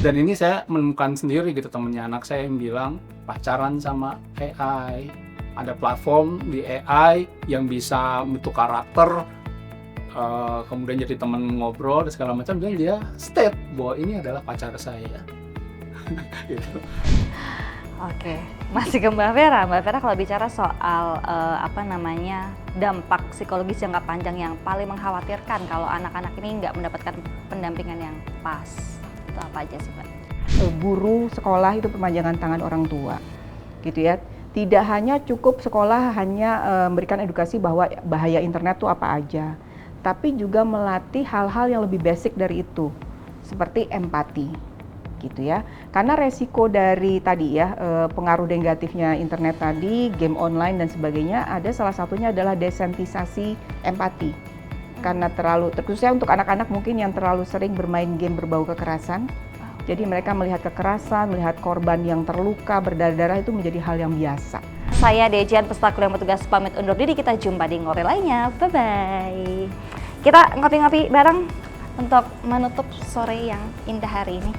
Dan ini saya menemukan sendiri gitu, temennya anak saya yang bilang pacaran sama AI. Ada platform di AI yang bisa bentuk karakter, kemudian jadi teman ngobrol dan segala macam, dan dia state bahwa ini adalah pacar saya. Gitu. Oke, masih ke Mbak Vera. Mbak Vera kalau bicara soal dampak psikologis jangka panjang yang paling mengkhawatirkan kalau anak-anak ini nggak mendapatkan pendampingan yang pas, itu apa aja sih Mbak? Guru sekolah itu pemanjangan tangan orang tua, gitu ya. Tidak hanya cukup sekolah hanya memberikan edukasi bahwa bahaya internet itu apa aja, tapi juga melatih hal-hal yang lebih basic dari itu, seperti empati, gitu ya. Karena resiko dari tadi ya pengaruh negatifnya internet tadi, game online dan sebagainya, ada salah satunya adalah desensitisasi empati. Karena khususnya untuk anak-anak mungkin yang terlalu sering bermain game berbau kekerasan. Jadi mereka melihat kekerasan, melihat korban yang terluka, berdarah-darah itu menjadi hal yang biasa. Saya Dejian, peserta kuliah bertugas pamit undur diri. Kita jumpa di ngopi lainnya. Bye-bye. Kita ngopi-ngopi bareng untuk menutup sore yang indah hari ini.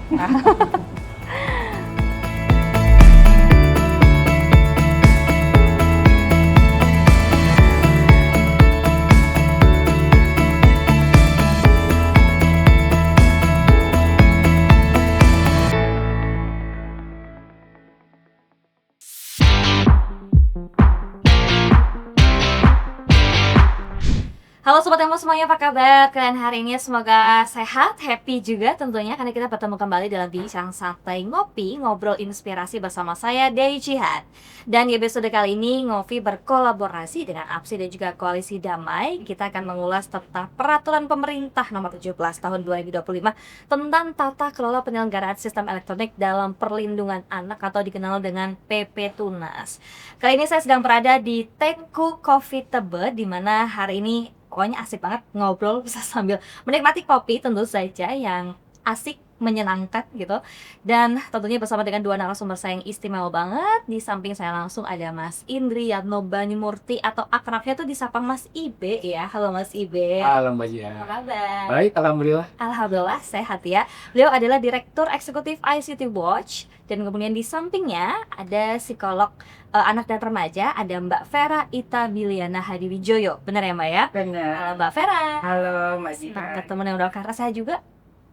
Halo Sobat Tempo semuanya, apa kabar? Kalian hari ini semoga sehat, happy juga tentunya, karena kita bertemu kembali dalam bincang santai ngopi, ngobrol inspirasi bersama saya, Dewi Jihad. Dan di episode kali ini, Ngopi berkolaborasi dengan APSI dan juga Koalisi Damai. Kita akan mengulas tentang Peraturan Pemerintah Nomor 17 Tahun 2025 tentang tata kelola penyelenggaraan sistem elektronik dalam perlindungan anak atau dikenal dengan PP Tunas. Kali ini saya sedang berada di Tengku Coffee Tebe, di mana hari ini pokoknya asik banget ngobrol, bisa sambil menikmati kopi tentu saja yang asik, menyenangkan gitu. Dan tentunya bersama dengan dua narasumber saya yang istimewa banget. Di samping saya langsung ada Mas Indri Yatno Banyumurti atau akrabnya tuh disapa Mas Ibe ya. Halo Mas Ibe. Halo Mbak Jia. Apa kabar? Baik, alhamdulillah. Alhamdulillah sehat ya. Beliau adalah Direktur Eksekutif ICT Watch. Dan kemudian di sampingnya ada psikolog anak dan remaja, ada Mbak Vera Ita Biliana Hadiwijoyo. Benar ya Mbak ya? Benar. Halo Mbak Vera. Halo Mbak Senang ketemu dengan Mbak Vera. Saya juga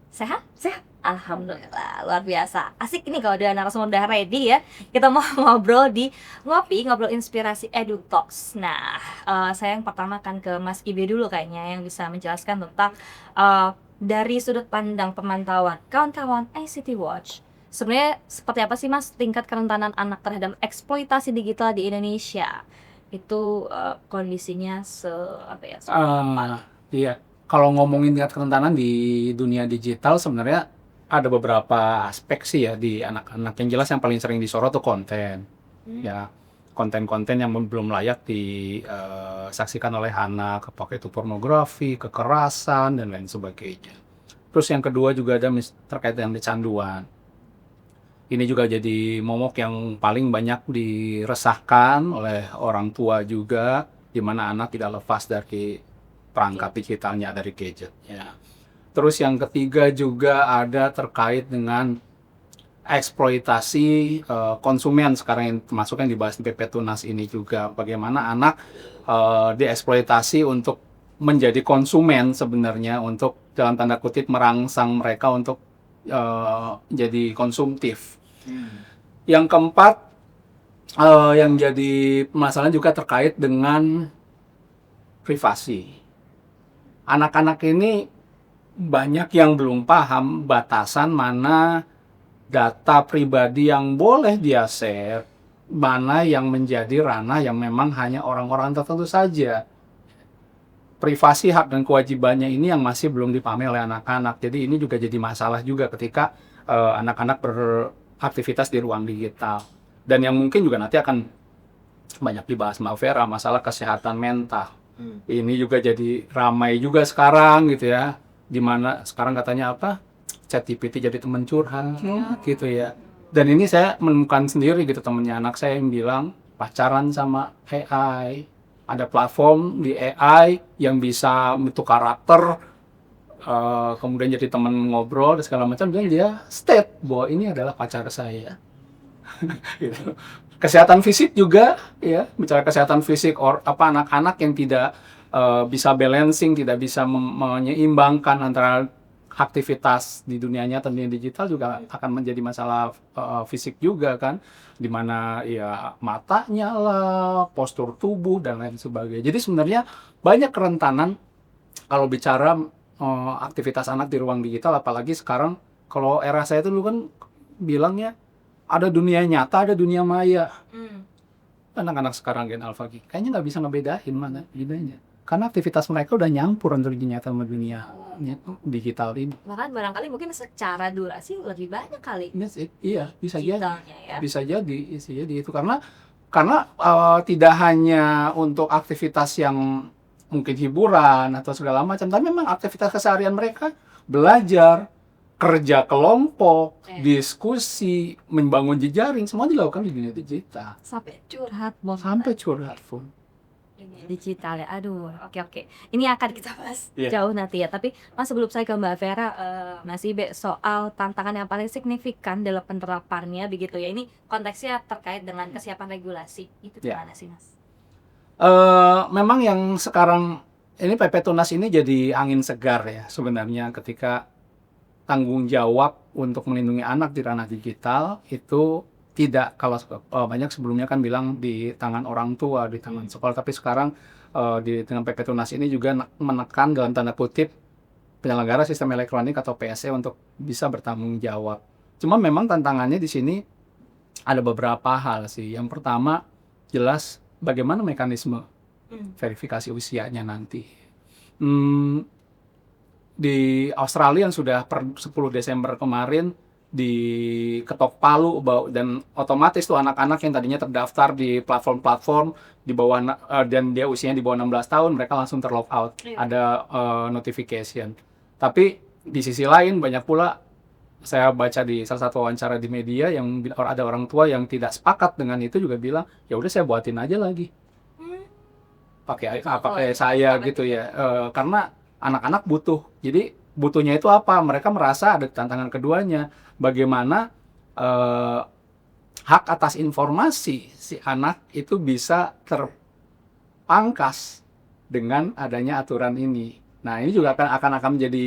sehat? Sehat. Alhamdulillah, luar biasa. Asik ini kalau ada narasumber udah ready ya. Kita mau ngobrol di Ngopi, ngobrol inspirasi Edu Talks. Nah, saya yang pertama akan ke Mas Ibe dulu kayaknya yang bisa menjelaskan tentang dari sudut pandang pemantauan kawan-kawan ICT Watch. Sebenarnya seperti apa sih Mas tingkat kerentanan anak terhadap eksploitasi digital di Indonesia? Itu kondisinya Iya, kalau ngomongin tingkat kerentanan di dunia digital sebenarnya ada beberapa aspek sih ya di anak-anak. Yang jelas yang paling sering disorot tuh konten. Ya, konten-konten yang belum layak disaksikan oleh anak, apakah itu pornografi, kekerasan dan lain sebagainya. Terus yang kedua juga ada terkait dengan kecanduan. Ini juga jadi momok yang paling banyak diresahkan oleh orang tua juga, di mana anak tidak lepas dari perangkat digitalnya, dari gadgetnya. Terus yang ketiga juga ada terkait dengan eksploitasi konsumen sekarang yang termasuk yang dibahas di PP Tunas ini juga. Bagaimana anak dieksploitasi untuk menjadi konsumen sebenarnya, untuk dalam tanda kutip merangsang mereka untuk jadi konsumtif. Yang keempat yang jadi masalah juga terkait dengan privasi. Anak-anak ini banyak yang belum paham batasan mana data pribadi yang boleh dia share, mana yang menjadi ranah yang memang hanya orang-orang tertentu saja. Privasi, hak dan kewajibannya ini yang masih belum dipahami oleh anak-anak. Jadi ini juga jadi masalah juga ketika anak-anak beraktivitas di ruang digital. Dan yang mungkin juga nanti akan banyak dibahas Mbak Vera, masalah kesehatan mental. Ini juga jadi ramai juga sekarang gitu ya. Dimana sekarang katanya apa, ChatGPT jadi teman curhat gitu ya. Dan ini saya menemukan sendiri gitu, temennya anak saya yang bilang pacaran sama AI. Ada platform di AI yang bisa bentuk karakter, kemudian jadi teman ngobrol dan segala macam, dan dia state bahwa ini adalah pacar saya. Gitu. Kesehatan fisik juga, ya, bicara kesehatan fisik anak-anak yang tidak bisa balancing, tidak bisa menyeimbangkan antara aktivitas di dunia nyata dan dunia digital juga akan menjadi masalah fisik juga kan, dimana ya matanya lah, postur tubuh dan lain sebagainya. Jadi sebenarnya banyak kerentanan kalau bicara aktivitas anak di ruang digital, apalagi sekarang kalau era saya itu dulu kan bilangnya ada dunia nyata, ada dunia maya. Anak-anak sekarang Gen Alpha kayaknya nggak bisa ngebedain mana bedanya. Karena aktivitas mereka udah nyampur antara dunia nyata sama dunia digital ini. Bahkan barangkali mungkin secara durasi lebih banyak kali Iya, bisa jadi. digitalnya ya. Bisa jadi itu karena tidak hanya untuk aktivitas yang mungkin hiburan atau segala macam, tapi memang aktivitas keseharian mereka, belajar, kerja kelompok, diskusi, membangun jejaring, semua dilakukan di dunia digital. Sampai curhat Sampai curhat pun. dunia digital ya. Aduh, oke. Ini akan kita bahas Iya. jauh nanti ya. Tapi Mas, sebelum saya ke Mbak Vera, Mas Ibe, soal tantangan yang paling signifikan dalam penerapannya begitu ya. Ini konteksnya terkait dengan kesiapan regulasi. Itu Iya. gimana sih, Mas? Memang yang sekarang ini PP Tunas ini jadi angin segar ya sebenarnya, ketika tanggung jawab untuk melindungi anak di ranah digital itu tidak, kalau banyak sebelumnya kan bilang di tangan orang tua, di tangan sekolah, tapi sekarang dengan PP Tunas ini juga menekan dalam tanda kutip penyelenggara sistem elektronik atau PSE untuk bisa bertanggung jawab. Cuma memang tantangannya di sini ada beberapa hal sih. Yang pertama jelas bagaimana mekanisme verifikasi usianya nanti. Di Australia yang sudah per 10 Desember kemarin diketok palu dan otomatis tuh anak-anak yang tadinya terdaftar di platform-platform di bawah dan dia usianya di bawah 16 tahun, mereka langsung terlog out. Ada notification. Tapi di sisi lain banyak pula saya baca di salah satu wawancara di media yang ada orang tua yang tidak sepakat dengan itu, juga bilang ya udah saya buatin aja lagi pakai saya gitu ya, karena anak-anak butuh. Jadi butuhnya itu apa? Mereka merasa ada tantangan keduanya, bagaimana hak atas informasi si anak itu bisa terpangkas dengan adanya aturan ini. Nah, ini juga akan menjadi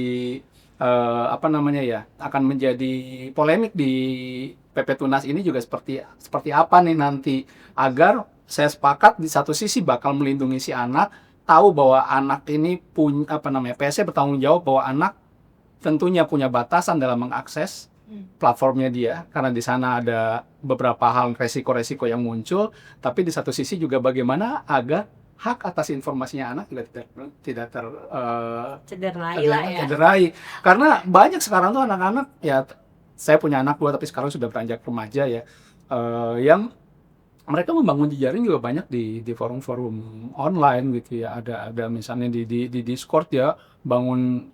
akan menjadi polemik di PP Tunas ini juga, seperti apa nih nanti, agar saya sepakat di satu sisi bakal melindungi si anak, tahu bahwa anak ini punya PSE bertanggung jawab bahwa anak tentunya punya batasan dalam mengakses platformnya dia, karena di sana ada beberapa hal resiko-resiko yang muncul. Tapi di satu sisi juga bagaimana agar hak atas informasinya anak tidak tercederai. Karena banyak sekarang tuh anak-anak, ya saya punya anak 2 tapi sekarang sudah beranjak remaja ya, yang mereka membangun jejaring juga banyak di forum-forum online gitu ya. Ada misalnya di Discord ya, bangun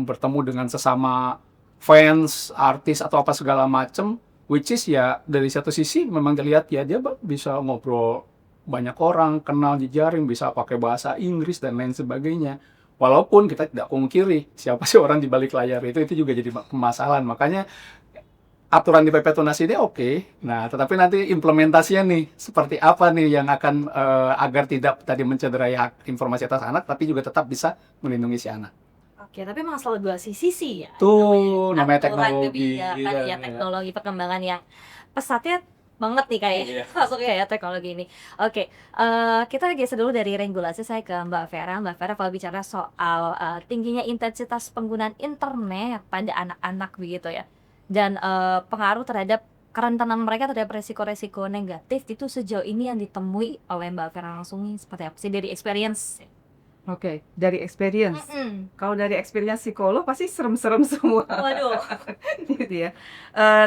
bertemu dengan sesama fans, artis atau apa segala macam, which is ya dari satu sisi memang dilihat ya dia bisa ngobrol banyak orang, kenal jejaring, bisa pakai bahasa Inggris dan lain sebagainya. Walaupun kita tidak pungkiri siapa sih orang di balik layar itu juga jadi permasalahan. Makanya aturan di PP Tunas ini oke. Nah, tetapi nanti implementasinya nih seperti apa nih yang akan agar tidak tadi mencederai hak informasi atas anak, tapi juga tetap bisa melindungi si anak. Oke, tapi memang selalu dua sisi ya. Tuh, namanya Aturan, teknologi. kebijakan, ya teknologi perkembangan yang pesatnya banget nih kayaknya masuknya ya teknologi ini. Oke, kita geser dulu dari regulasi, saya ke Mbak Vera. Mbak Vera, kalau bicara soal tingginya intensitas penggunaan internet pada anak-anak begitu ya, dan pengaruh terhadap kerentanan mereka terhadap resiko-resiko negatif, itu sejauh ini yang ditemui oleh Mbak Vera langsung seperti apa sih dari experience? Oke, dari experience. Kalau dari experience psikolog pasti serem-serem semua. Waduh. Gitu ya.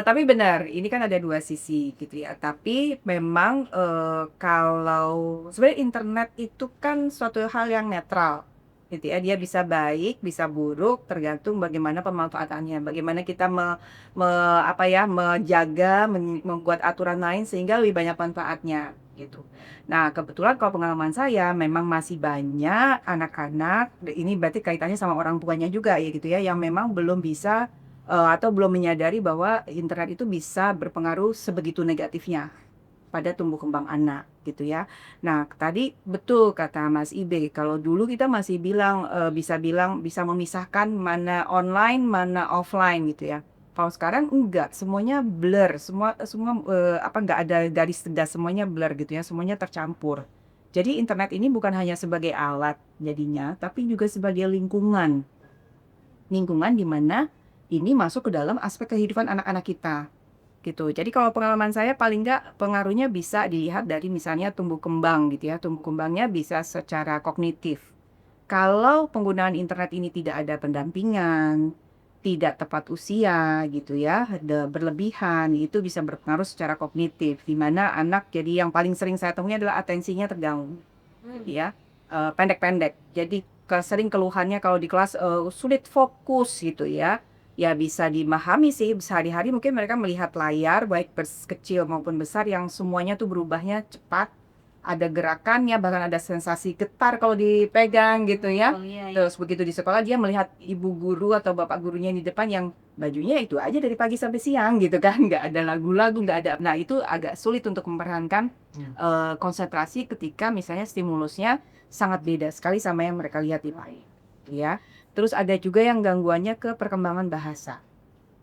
Tapi benar, ini kan ada dua sisi gitu ya. Tapi memang kalau sebenarnya internet itu kan suatu hal yang netral gitu ya. Dia bisa baik, bisa buruk, tergantung bagaimana pemanfaatannya. Bagaimana kita menjaga, membuat aturan lain sehingga lebih banyak manfaatnya. gitu. Nah, kebetulan kalau pengalaman saya memang masih banyak anak-anak, ini berarti kaitannya sama orang tuanya juga ya gitu ya, yang memang belum bisa atau belum menyadari bahwa internet itu bisa berpengaruh sebegitu negatifnya pada tumbuh kembang anak gitu ya. Nah, tadi betul kata Mas Ibe, kalau dulu kita masih bilang bisa memisahkan mana online, mana offline gitu ya. Kalau sekarang enggak, semuanya blur, semua semua nggak ada garis tegas, semuanya blur gitu ya, semuanya tercampur. Jadi internet ini bukan hanya sebagai alat jadinya, tapi juga sebagai lingkungan. Lingkungan di mana ini masuk ke dalam aspek kehidupan anak-anak kita gitu. Jadi kalau pengalaman saya paling nggak pengaruhnya bisa dilihat dari misalnya tumbuh kembang gitu ya. Tumbuh kembangnya bisa secara kognitif. Kalau penggunaan internet ini tidak ada pendampingan, tidak tepat usia gitu ya, ada berlebihan, itu bisa berpengaruh secara kognitif. Di mana anak jadi yang paling sering saya temui adalah atensinya terganggu ya, pendek-pendek. Jadi sering keluhannya kalau di kelas sulit fokus gitu ya. Ya bisa dimahami sih, sehari-hari mungkin mereka melihat layar baik kecil maupun besar yang semuanya tuh berubahnya cepat, ada gerakannya, bahkan ada sensasi getar kalau dipegang gitu ya. Oh iya, iya. Terus begitu di sekolah dia melihat ibu guru atau bapak gurunya di depan yang bajunya itu aja dari pagi sampai siang gitu kan, nggak ada lagu-lagu, nggak ada. Nah itu agak sulit untuk mempertahankan konsentrasi ketika misalnya stimulusnya sangat beda sekali sama yang mereka lihat di layar, ya. Terus ada juga yang gangguannya ke perkembangan bahasa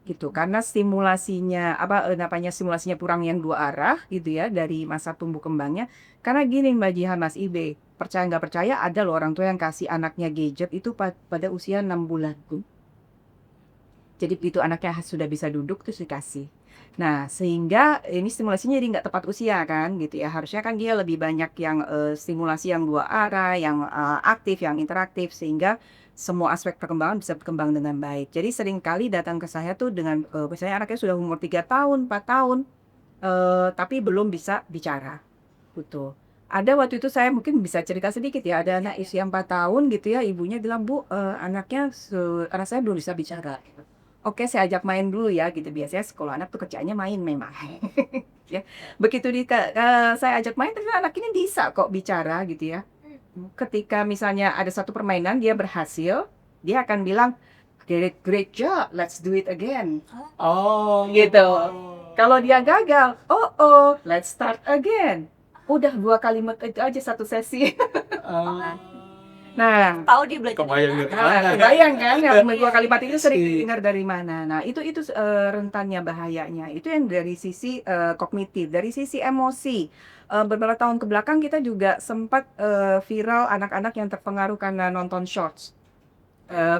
gitu karena stimulasinya namanya stimulasinya kurang yang dua arah gitu ya dari masa tumbuh kembangnya. Karena gini Mbak Jihan, Mas Ibe, percaya nggak percaya ada loh orang tua yang kasih anaknya gadget itu pada usia 6 bulan tuh. Jadi begitu anaknya sudah bisa duduk terus dikasih. Nah, sehingga ini stimulasinya jadi nggak tepat usia kan gitu ya. Harusnya kan dia lebih banyak yang stimulasi yang dua arah, yang aktif, yang interaktif sehingga semua aspek perkembangan bisa berkembang dengan baik. Jadi seringkali datang ke saya tuh dengan misalnya anaknya sudah umur 3 tahun, 4 tahun, tapi belum bisa bicara. Betul. Ada waktu itu saya mungkin bisa cerita sedikit ya, ada anak usia 4 tahun gitu ya, ibunya bilang, "Bu, anak saya belum bisa bicara." Oke, saya ajak main dulu ya gitu. Biasanya sekolah anak tuh kerjaannya main memang. Ya. Begitu saya ajak main ternyata anak ini bisa kok bicara gitu ya. Ketika misalnya ada satu permainan dia berhasil, dia akan bilang, "Great, great job, let's do it again." Oh, Gitu. Kalau dia gagal, "Oh, let's start again." Udah 2 kalimat itu aja satu sesi. Nah, Tahu dia belajar kebayang dari gitu. mana. kebayang kan yang 2 kalimat itu sering dengar dari mana. Nah, itu rentannya bahayanya. Itu yang dari sisi kognitif, dari sisi emosi. Beberapa tahun ke belakang kita juga sempat viral anak-anak yang terpengaruh karena nonton shorts.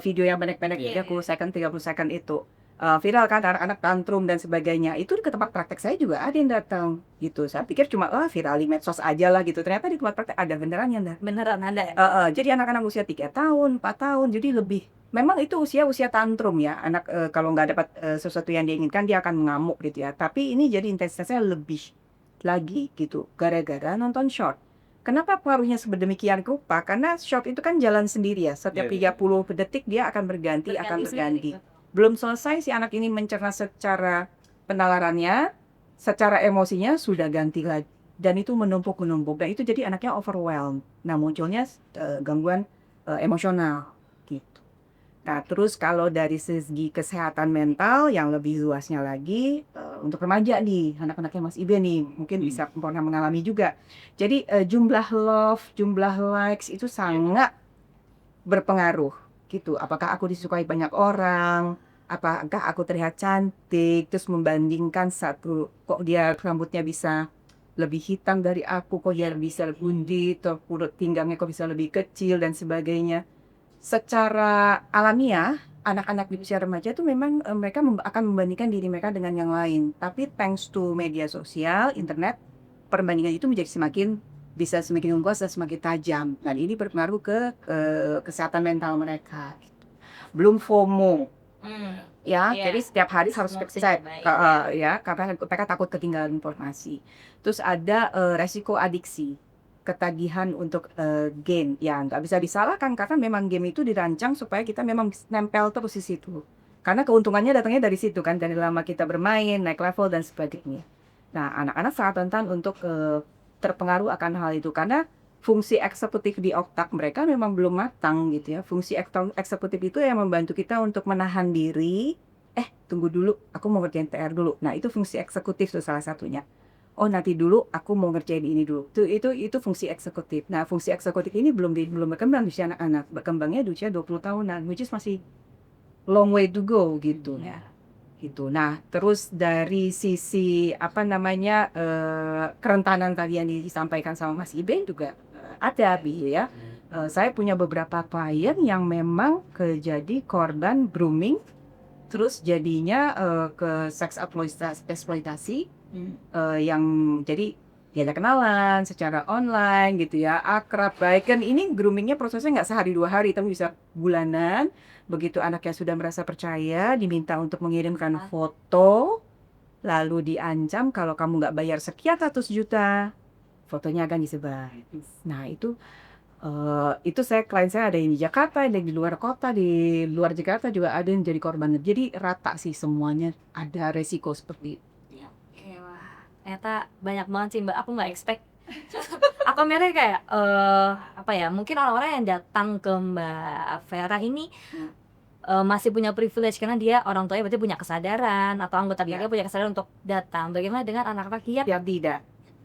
Video yang pendek-pendek Iya, 30 second, 30 second itu. Viral kan anak-anak tantrum dan sebagainya. Itu ke tempat praktek saya juga ada yang datang gitu. Saya pikir cuma viral di medsos aja lah gitu. Ternyata di tempat praktek ada beneran yang datang. Beneran ada ya? Jadi anak-anak usia 3 tahun, 4 tahun, jadi lebih. Memang itu usia tantrum ya. Anak kalau nggak dapat sesuatu yang diinginkan dia akan mengamuk gitu ya. Tapi ini jadi intensitasnya lebih lagi gitu gara-gara nonton short. Kenapa pengaruhnya sedemikian rupa? Karena short itu kan jalan sendiri ya. Setiap Iya, iya. 30 detik dia akan berganti. sendiri. Belum selesai si anak ini mencerna secara penalarannya, secara emosinya sudah ganti lagi. Dan itu menumpuk-menumpuk. Dan itu jadi anaknya overwhelmed. Nah munculnya gangguan emosional gitu. Nah terus kalau dari segi kesehatan mental yang lebih luasnya lagi, untuk remaja nih, anak-anaknya Mas Ibe nih, mungkin bisa pernah mengalami juga. Jadi jumlah love, jumlah likes itu sangat berpengaruh gitu. Apakah aku disukai banyak orang? Apakah aku terlihat cantik? Terus membandingkan kok dia rambutnya bisa lebih hitam dari aku, kok dia bisa bundi, atau perut pinggangnya kok bisa lebih kecil dan sebagainya. Secara alamiah, anak-anak di usia remaja itu memang mereka akan membandingkan diri mereka dengan yang lain. Tapi thanks to media sosial, internet, perbandingan itu menjadi bisa semakin luas dan semakin tajam. Dan ini berpengaruh ke kesehatan mental mereka. Belum FOMO, ya. Iya. Jadi setiap hari harus Not website, baik. ya, karena mereka takut ketinggalan informasi. Terus ada resiko adiksi, ketagihan untuk game. Ya, nggak bisa disalahkan karena memang game itu dirancang supaya kita memang nempel terus di situ. Karena keuntungannya datangnya dari situ kan, dari lama kita bermain, naik level dan sebagainya. Nah, anak-anak sangat rentan untuk terpengaruh akan hal itu karena fungsi eksekutif di otak mereka memang belum matang gitu ya. Fungsi eksekutif itu yang membantu kita untuk menahan diri. Tunggu dulu, aku mau ngerjain PR dulu. Nah, itu fungsi eksekutif tuh salah satunya. Oh, nanti dulu aku mau ngerjain ini dulu. Itu fungsi eksekutif. Nah, fungsi eksekutif ini belum berkembang di usia anak-anak. Berkembangnya di usia 20 tahunan, which is masih long way to go gitu ya. Gitu. Nah, terus dari sisi kerentanan tadi yang disampaikan sama Mas Iben juga ada ya. Saya punya beberapa klien yang memang jadi korban grooming, terus jadinya ke seks eksploitasi, yang jadi diajak kenalan secara online gitu ya, akrab baik kan. Ini groomingnya prosesnya nggak sehari 2 hari, tapi bisa bulanan. Begitu anaknya sudah merasa percaya, diminta untuk mengirimkan foto, lalu diancam kalau kamu nggak bayar sekian ratus juta, fotonya akan disebar. Nah itu klien saya ada yang di Jakarta, ada yang di luar kota, di luar Jakarta juga ada yang jadi korban. Jadi rata sih semuanya ada resiko seperti itu. Oke, wah, ternyata banyak banget sih Mbak. Aku nggak expect. Aku mikirnya kayak mungkin orang-orang yang datang ke Mbak Vera ini masih punya privilege karena dia orang tuanya berarti punya kesadaran atau anggota keluarga punya kesadaran untuk datang. Bagaimana dengan anak-anak yang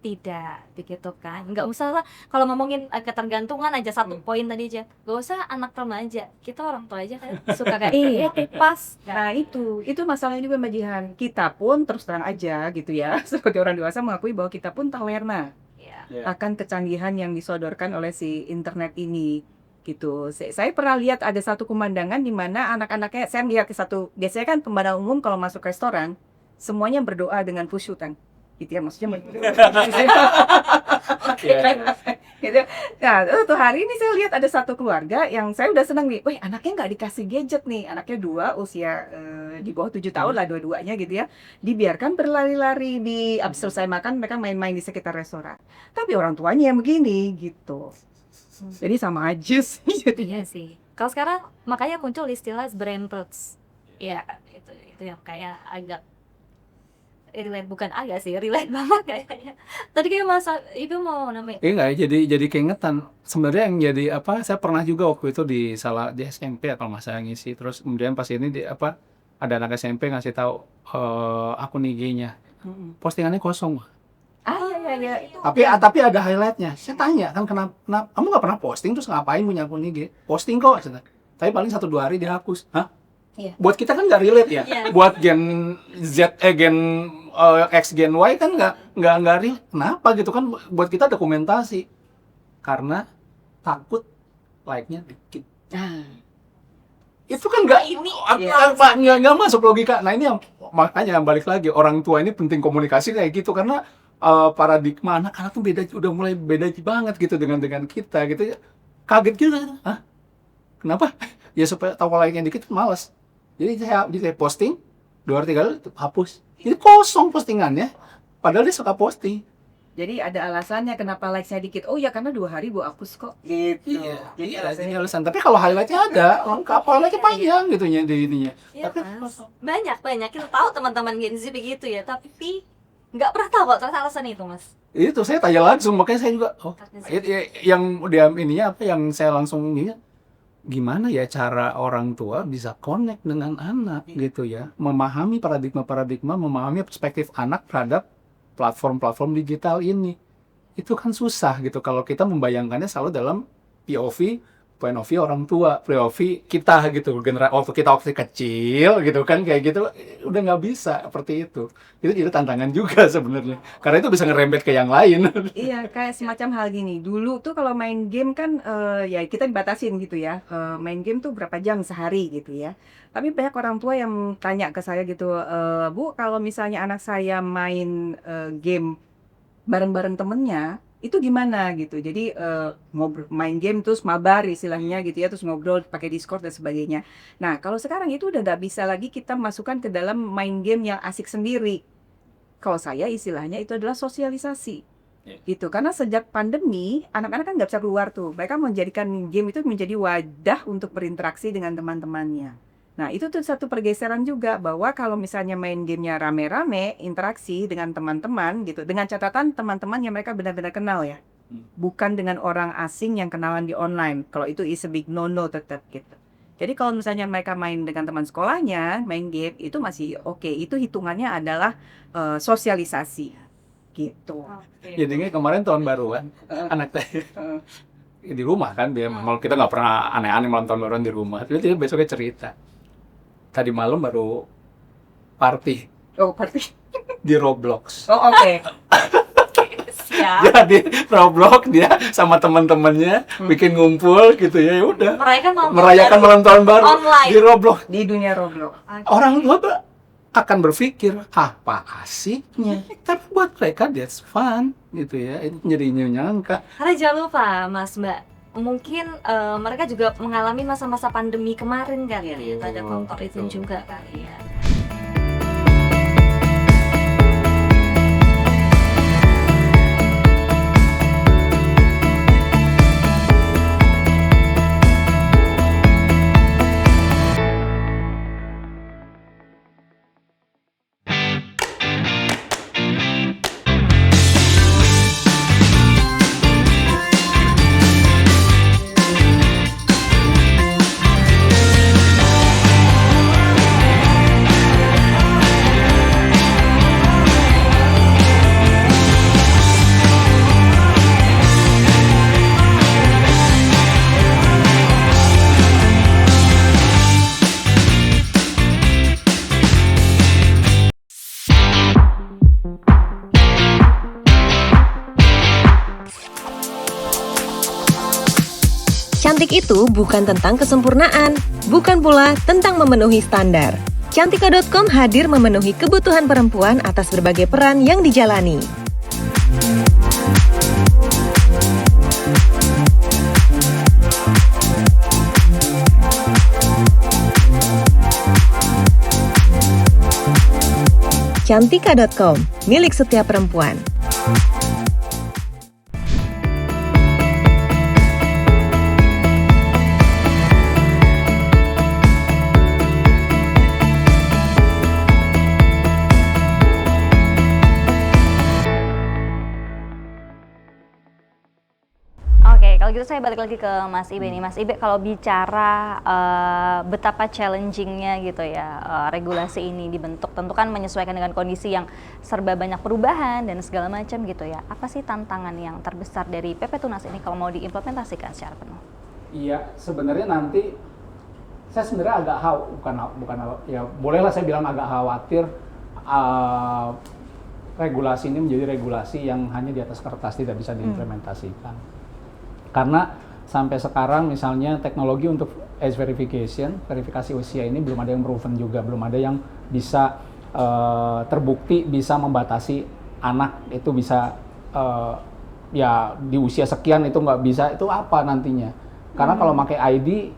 tidak begitu kan? Nggak usah lah kalau ngomongin ketergantungan aja satu poin tadi aja, nggak usah anak remaja, kita orang tua aja kan suka kayak pas. Nah itu masalahnya juga Mbak Jihan. Kita pun terus terang aja gitu ya, seperti orang dewasa mengakui bahwa kita pun tawerna akan kecanggihan yang disodorkan oleh si internet ini gitu. Saya pernah lihat ada satu pemandangan di mana anak-anaknya, saya lihat biasanya kan pemandangan umum kalau masuk restoran semuanya berdoa dengan khusyuk kan. Gitu ya, maksudnya gitu. Nah, tuh hari ini saya lihat ada satu keluarga yang saya udah senang nih. Wih, anaknya nggak dikasih gadget nih. Anaknya 2, usia di bawah 7 tahun lah dua-duanya gitu ya. Dibiarkan berlari-lari abis selesai makan mereka main-main di sekitar restoran. Tapi orang tuanya yang begini gitu. Jadi sama aja sih. Iya sih. Kalau sekarang makanya muncul istilah brain roots. Ya, itu yang kayak agak relate, bukan agak sih, relate banget kayaknya. Tadi kayak masa itu mau namanya. Enggak, jadi keingetan. Sebenarnya yang jadi saya pernah juga waktu itu di SMP atau masa ngisi, terus kemudian pas ini ada anak SMP ngasih tahu akun IG-nya. Postingannya kosong. Iya. Tapi ada highlightnya. Saya tanya kan kenapa kamu nggak pernah posting, terus ngapain punya akun IG? Posting kok. Tapi paling 1-2 hari dihapus. Hah? Iya. Buat kita kan nggak relate ya. Buat Gen Z, Gen X, Gen Y kan nggak relate. Kenapa gitu kan? Buat kita dokumentasi. Karena takut like-nya dikit. Itu kan nggak masuk logika. Nah ini yang makanya balik lagi, orang tua ini penting komunikasi kayak gitu, karena paradigma anak-anak tuh udah mulai beda banget gitu dengan kita gitu. Kaget gitu. Hah? Kenapa? Ya supaya tahu like-nya dikit, males. Jadi saya posting 2-3 kali hapus. Ini kosong postingannya. Padahal dia suka posting. Jadi ada alasannya kenapa like-nya dikit. Oh ya karena 2 hari gua hapus kok. Gitu. Jadi alasannya alasan. Tapi kalau highlight-nya ada, lengkap, highlight-nya panjang gitu nya intinya. Iya, Tapi banyak kita tahu teman-teman Gen Z begitu ya, tapi nggak pernah tahu kok ternyata alasan itu, Mas. itu saya tanya langsung, makanya saya juga yang dia yang saya langsung ini, gimana ya cara orang tua bisa connect dengan anak gitu ya, memahami paradigma, memahami perspektif anak terhadap platform digital ini. Itu kan susah gitu kalau kita membayangkannya selalu dalam POV, point of view orang tua, POV kita gitu, waktu kita kecil gitu kan, kayak gitu udah nggak bisa seperti itu. Itu jadi tantangan juga sebenarnya, karena itu bisa ngerembet ke yang lain. Iya, kayak semacam hal gini. Dulu tuh kalau main game kan ya kita dibatasin gitu ya. Main game tuh berapa jam sehari gitu ya. Tapi banyak orang tua yang tanya ke saya gitu, Bu, kalau misalnya anak saya main game bareng-bareng temennya, itu gimana gitu. Jadi main game terus mabar istilahnya gitu ya, terus ngobrol pakai Discord dan sebagainya. Nah, kalau sekarang itu udah nggak bisa lagi kita masukkan ke dalam main game yang asik sendiri. Kalau saya istilahnya itu adalah sosialisasi. Gitu. Karena sejak pandemi, anak-anak kan nggak bisa keluar tuh. Mereka menjadikan game itu menjadi wadah untuk berinteraksi dengan teman-temannya. Nah, itu tuh satu pergeseran juga bahwa kalau misalnya main gamenya rame-rame, interaksi dengan teman-teman gitu, dengan catatan teman-teman yang mereka benar-benar kenal ya. Bukan dengan orang asing yang kenalan di online. Kalau itu is a big no-no tetap gitu. Jadi kalau misalnya mereka main dengan teman sekolahnya, main game, itu masih oke. Itu hitungannya adalah sosialisasi gitu. Jadinya kemarin tahun baruan, anak saya di rumah kan, dia malah kita nggak pernah aneh-aneh malam tahun baruan di rumah. Terus dia besoknya cerita, tadi malam baru party Oh, party. di Roblox. Oh, oke. Siap. Jadi Roblox dia sama teman-temannya bikin ngumpul gitu ya, udah merayakan malam tahun baru online di Roblox. Di dunia Roblox. Orang tua tuh akan berpikir apa asiknya, tapi buat mereka that's fun gitu ya, itu jadi nyangka. Karena jangan lupa Mas Mbak, mungkin mereka juga mengalami masa-masa pandemi kemarin kali ya, ada faktor itu juga kali ya. Cantik itu bukan tentang kesempurnaan, bukan pula tentang memenuhi standar. Cantika.com hadir memenuhi kebutuhan perempuan atas berbagai peran yang dijalani. Cantika.com, milik setiap perempuan. Oke, kalau gitu saya balik lagi ke Mas Ibe nih. Mas Ibe, kalau bicara betapa challenging-nya gitu ya, regulasi ini dibentuk, tentu kan menyesuaikan dengan kondisi yang serba banyak perubahan dan segala macam gitu ya. Apa sih tantangan yang terbesar dari PP Tunas ini kalau mau diimplementasikan secara penuh? Iya, sebenarnya nanti saya sebenarnya agak bukan ya bolehlah saya bilang agak khawatir regulasi ini menjadi regulasi yang hanya di atas kertas, tidak bisa diimplementasikan. Karena sampai sekarang misalnya teknologi untuk age verification, verifikasi usia ini belum ada yang proven juga, belum ada yang bisa terbukti bisa membatasi anak itu bisa ya di usia sekian itu nggak bisa, itu apa nantinya. Karena kalau pakai ID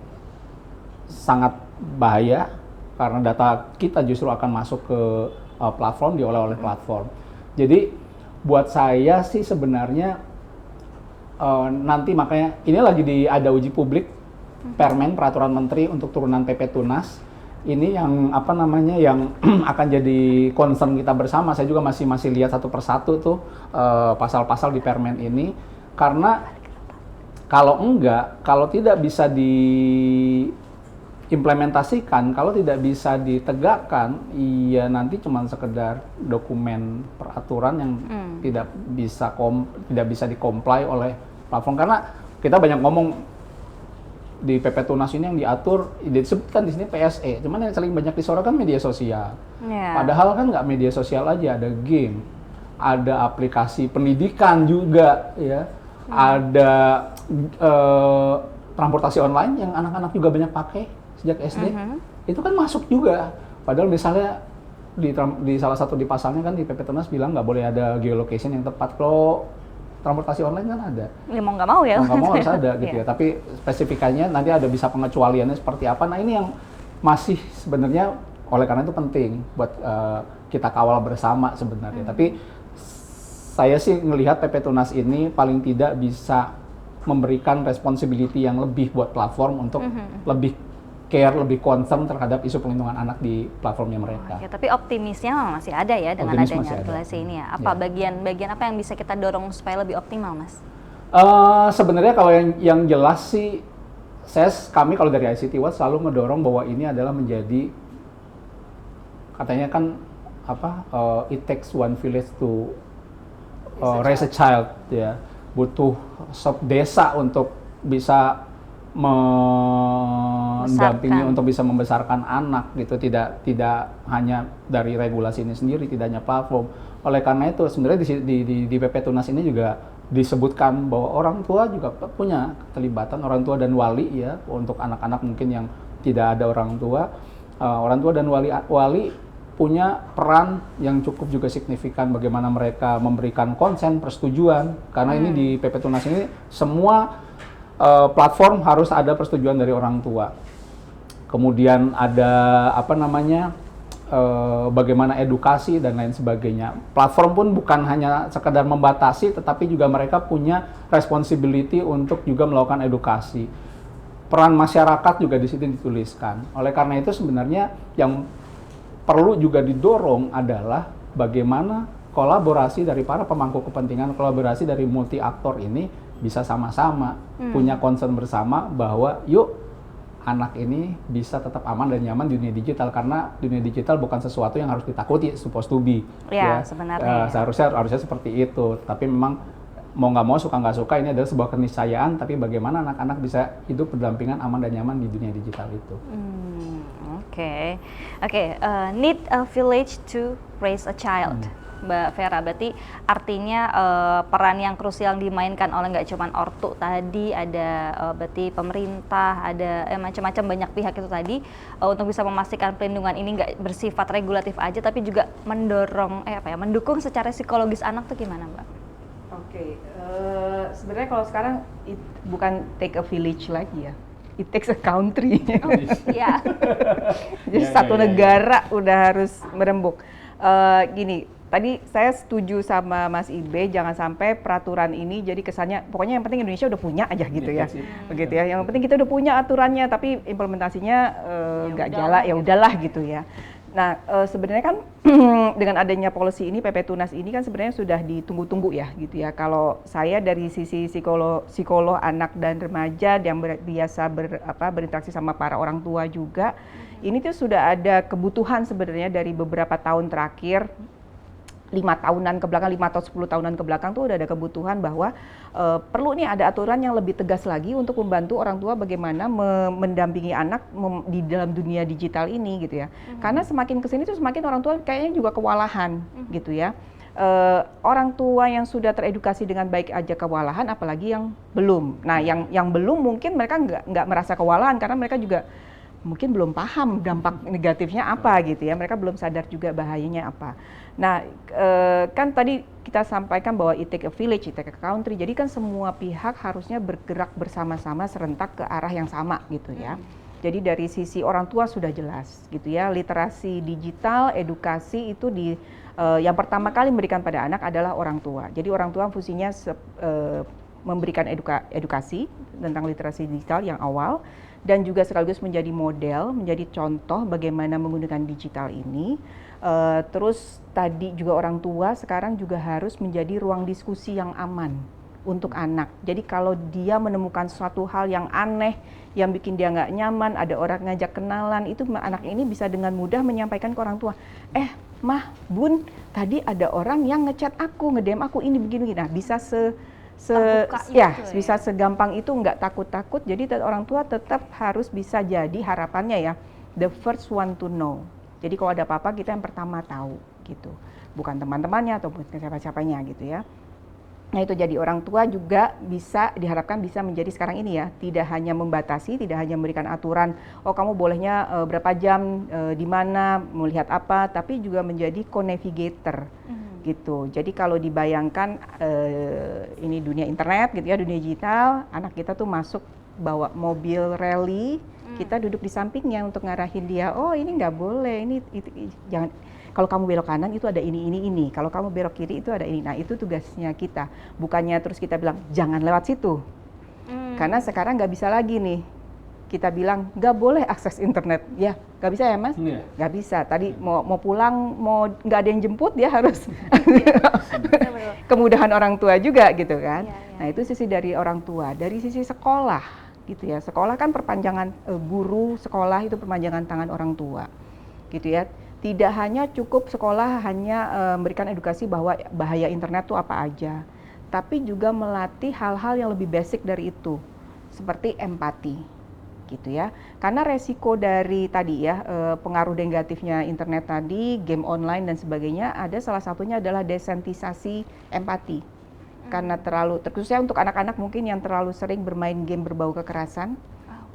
sangat bahaya karena data kita justru akan masuk ke platform, diolah oleh platform. Jadi buat saya sih sebenarnya nanti makanya ini lagi ada uji publik Permen Peraturan Menteri untuk turunan PP Tunas. Ini yang apa namanya yang akan jadi concern kita bersama. Saya juga masih lihat satu persatu tuh pasal-pasal di Permen ini, karena kalau tidak bisa diimplementasikan, kalau tidak bisa ditegakkan, iya nanti cuma sekedar dokumen peraturan yang tidak bisa di-comply oleh platform. Karena kita banyak ngomong di PP Tunas ini yang diatur, disebutkan di sini PSE, cuman yang paling banyak disorot kan media sosial. Padahal kan nggak media sosial aja, ada game, ada aplikasi pendidikan juga, ya, ada transportasi online yang anak-anak juga banyak pakai sejak SD, itu kan masuk juga. Padahal misalnya di salah satu di pasalnya kan di PP Tunas bilang nggak boleh ada geolocation yang tepat. Kalau transportasi online kan ada. Ya mau nggak mau ya. Mau nggak mau harus ada gitu ya. Tapi spesifikannya nanti ada bisa pengecualiannya seperti apa. Nah ini yang masih sebenarnya oleh karena itu penting buat kita kawal bersama sebenarnya. Tapi saya sih melihat PP Tunas ini paling tidak bisa memberikan responsibility yang lebih buat platform untuk lebih care, lebih concern terhadap isu perlindungan anak di platformnya mereka. Ya, tapi optimisnya masih ada ya dengan Optimis adanya masih ada. regulasi ini ya. Apa bagian apa yang bisa kita dorong supaya lebih optimal, Mas? Sebenarnya kalau yang jelas sih, kami kalau dari ICT Watch selalu mendorong bahwa ini adalah menjadi, katanya kan it takes one village to raise a child, ya, butuh desa untuk bisa mendampingi, untuk bisa membesarkan anak gitu, tidak hanya dari regulasi ini sendiri, tidak hanya platform. Oleh karena itu sebenarnya di PP Tunas ini juga disebutkan bahwa orang tua juga punya keterlibatan, orang tua dan wali ya, untuk anak-anak mungkin yang tidak ada orang tua dan wali punya peran yang cukup juga signifikan bagaimana mereka memberikan konsen, persetujuan, karena ini di PP Tunas ini semua platform harus ada persetujuan dari orang tua. Kemudian ada bagaimana edukasi dan lain sebagainya. Platform pun bukan hanya sekedar membatasi, tetapi juga mereka punya responsibility untuk juga melakukan edukasi. Peran masyarakat juga di situ dituliskan. Oleh karena itu sebenarnya yang perlu juga didorong adalah bagaimana kolaborasi dari para pemangku kepentingan, kolaborasi dari multi aktor ini bisa sama-sama punya concern bersama bahwa yuk anak ini bisa tetap aman dan nyaman di dunia digital, karena dunia digital bukan sesuatu yang harus ditakuti, supposed to be. Ya, sebenarnya. Harusnya seperti itu. Tapi memang mau nggak mau, suka nggak suka, ini adalah sebuah keniscayaan. Tapi bagaimana anak-anak bisa hidup berdampingan aman dan nyaman di dunia digital itu. Oke. Need a village to raise a child. Mbak Vera, berarti artinya peran yang krusial yang dimainkan oleh nggak cuma ortu tadi, ada berarti pemerintah, ada macam-macam banyak pihak itu tadi untuk bisa memastikan perlindungan ini nggak bersifat regulatif aja, tapi juga mendorong mendukung secara psikologis anak tuh gimana, Mbak? Oke, sebenarnya kalau sekarang bukan take a village lagi ya, it takes a country. Iya. Jadi satu negara udah harus merembuk. Gini. Tadi saya setuju sama Mas Ibe, jangan sampai peraturan ini jadi kesannya pokoknya yang penting Indonesia udah punya aja gitu ya. Begitu ya. Yang penting kita udah punya aturannya tapi implementasinya nggak jalan, ya udahlah gitu ya. Nah, sebenarnya kan dengan adanya policy ini, PP Tunas ini kan sebenarnya sudah ditunggu-tunggu ya gitu ya. Kalau saya dari sisi psikolog anak dan remaja yang biasa berinteraksi sama para orang tua juga, ini tuh sudah ada kebutuhan sebenarnya dari beberapa tahun terakhir. 5 tahunan ke belakang, 5 atau 10 tahunan ke belakang tuh udah ada kebutuhan bahwa perlu nih ada aturan yang lebih tegas lagi untuk membantu orang tua bagaimana mendampingi anak di dalam dunia digital ini gitu ya. Karena semakin kesini tuh semakin orang tua kayaknya juga kewalahan gitu ya. Orang tua yang sudah teredukasi dengan baik aja kewalahan, apalagi yang belum. Nah, yang belum mungkin mereka nggak merasa kewalahan karena mereka juga mungkin belum paham dampak negatifnya apa gitu ya, mereka belum sadar juga bahayanya apa. Nah, kan tadi kita sampaikan bahwa it take a village, it take a country, jadi kan semua pihak harusnya bergerak bersama-sama serentak ke arah yang sama gitu ya. Jadi dari sisi orang tua sudah jelas gitu ya, literasi digital, edukasi itu yang pertama kali memberikan pada anak adalah orang tua. Jadi orang tua fungsinya memberikan edukasi tentang literasi digital yang awal, dan juga sekaligus menjadi model, menjadi contoh bagaimana menggunakan digital ini. Terus tadi juga orang tua sekarang juga harus menjadi ruang diskusi yang aman untuk anak. Jadi kalau dia menemukan suatu hal yang aneh, yang bikin dia nggak nyaman, ada orang ngajak kenalan, itu anak ini bisa dengan mudah menyampaikan ke orang tua, mah, bun, tadi ada orang yang ngechat aku, nge-DM aku ini begini. Nah, bisa bisa segampang itu, nggak takut-takut. Jadi orang tua tetap harus bisa jadi harapannya ya, the first one to know. Jadi kalau ada apa-apa kita yang pertama tahu gitu, bukan teman-temannya atau bukan siapa-siapanya gitu ya. Nah itu jadi orang tua juga diharapkan bisa menjadi sekarang ini ya, tidak hanya membatasi, tidak hanya memberikan aturan, oh kamu bolehnya berapa jam, di mana, melihat apa, tapi juga menjadi co-navigator. Gitu. Jadi kalau dibayangkan ini dunia internet gitu ya, dunia digital, anak kita tuh masuk bawa mobil rally, kita duduk di sampingnya untuk ngarahin dia, oh ini nggak boleh, ini itu, jangan, kalau kamu belok kanan itu ada ini, kalau kamu belok kiri itu ada ini. Nah itu tugasnya kita, bukannya terus kita bilang jangan lewat situ, karena sekarang nggak bisa lagi nih, kita bilang nggak boleh akses internet, ya nggak bisa ya mas? Iya. Nggak bisa. Tadi mau pulang, mau nggak ada yang jemput, dia harus kemudahan orang tua juga gitu kan. Iya, iya. Nah itu sisi dari orang tua. Dari sisi sekolah gitu ya, sekolah kan perpanjangan guru, sekolah itu perpanjangan tangan orang tua gitu ya. Tidak hanya cukup sekolah hanya memberikan edukasi bahwa bahaya internet itu apa aja, tapi juga melatih hal-hal yang lebih basic dari itu, seperti empati gitu ya. Karena resiko dari tadi ya, pengaruh negatifnya internet tadi, game online dan sebagainya, ada salah satunya adalah desensitisasi empati. Karena terlalu, khususnya untuk anak-anak mungkin yang terlalu sering bermain game berbau kekerasan.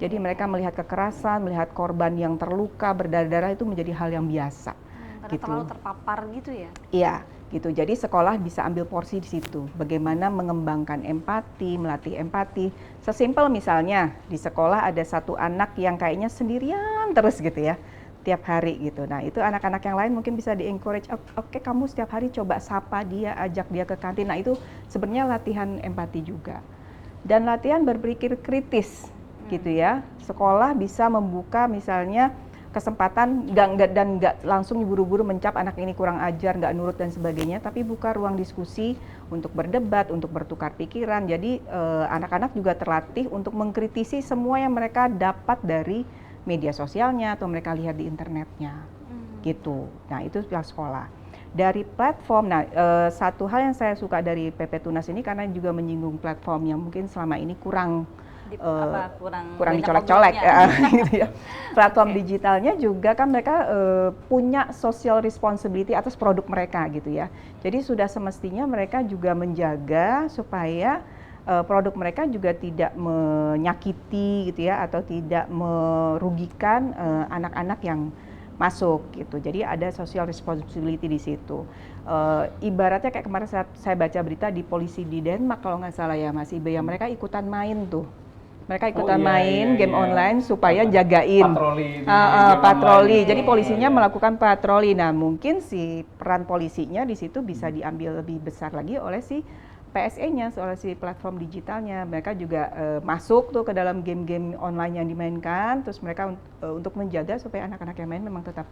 Jadi mereka melihat kekerasan, melihat korban yang terluka, berdarah-darah itu menjadi hal yang biasa. Karena Gitu. terlalu terpapar gitu ya. Iya, gitu. Jadi sekolah bisa ambil porsi di situ. Bagaimana mengembangkan empati, melatih empati. Sesimpel misalnya di sekolah ada satu anak yang kayaknya sendirian terus gitu ya, tiap hari gitu. Nah itu anak-anak yang lain mungkin bisa di-encourage, oke kamu setiap hari coba sapa dia, ajak dia ke kantin. Nah itu sebenarnya latihan empati juga. Dan latihan berpikir kritis gitu ya. Sekolah bisa membuka misalnya kesempatan nggak langsung buru-buru mencap anak ini kurang ajar, nggak nurut dan sebagainya, tapi buka ruang diskusi untuk berdebat, untuk bertukar pikiran. Jadi anak-anak juga terlatih untuk mengkritisi semua yang mereka dapat dari media sosialnya atau mereka lihat di internetnya, gitu. Nah itu pihak sekolah. Dari platform, nah satu hal yang saya suka dari PP Tunas ini karena juga menyinggung platform yang mungkin selama ini kurang kurang banyak banyak dicolek-colek obrolnya. gitu ya. Platform Oke. digitalnya juga kan mereka punya social responsibility atas produk mereka gitu ya. Jadi sudah semestinya mereka juga menjaga supaya produk mereka juga tidak menyakiti gitu ya atau tidak merugikan anak-anak yang masuk gitu. Jadi ada social responsibility di situ. Ibaratnya kayak kemarin saya baca berita di polisi di Denmark kalau nggak salah ya Mas Ibe, yang mereka ikutan main tuh. Mereka ikutan main game online supaya jagain patroli, patroli. online. Jadi polisinya Iya. melakukan patroli. Nah, mungkin si peran polisinya di situ bisa diambil lebih besar lagi oleh si PSE-nya, oleh si platform digitalnya. Mereka juga masuk tuh ke dalam game-game online yang dimainkan, terus mereka untuk menjaga supaya anak-anak yang main memang tetap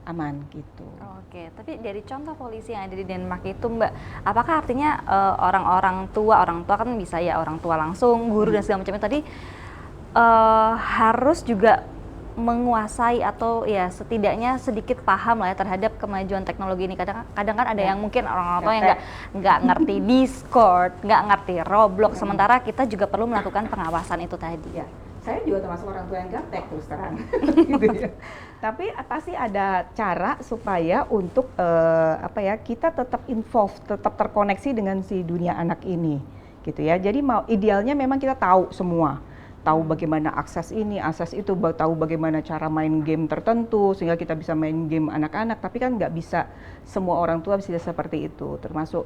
aman gitu. Oke, tapi dari contoh polisi yang ada di Denmark itu Mbak, apakah artinya orang tua kan bisa ya orang tua langsung, guru dan segala macamnya tadi harus juga menguasai atau ya setidaknya sedikit paham lah ya terhadap kemajuan teknologi ini. Kadang kan ada yang mungkin orang tua yang nggak ngerti Discord, nggak ngerti Roblox, sementara kita juga perlu melakukan pengawasan itu tadi. Ya, saya juga termasuk orang tua yang gaptek terus terang. Gitu ya. Tapi pasti ada cara supaya untuk kita tetap involved, tetap terkoneksi dengan si dunia anak ini, gitu ya. Jadi idealnya memang kita tahu semua, tahu bagaimana akses ini, akses itu, tahu bagaimana cara main game tertentu sehingga kita bisa main game anak-anak. Tapi kan nggak bisa semua orang tua bisa seperti itu, termasuk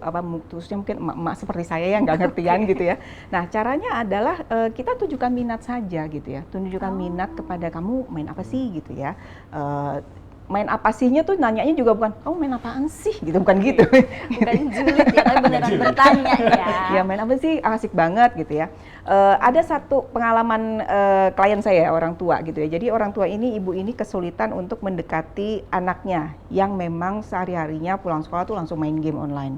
khususnya mungkin emak-emak seperti saya yang nggak ngertian gitu ya. Nah caranya adalah kita tunjukkan minat saja gitu ya, tunjukkan minat kepada kamu main apa sih gitu ya. Main apa sihnya tuh nanyanya juga bukan, oh main apaan sih gitu, bukan gitu. Bukan julid ya, tapi beneran bertanya ya. Ya main apa sih, asik banget gitu ya. Ada satu pengalaman klien saya orang tua gitu ya. Jadi orang tua ini, ibu ini kesulitan untuk mendekati anaknya yang memang sehari-harinya pulang sekolah tuh langsung main game online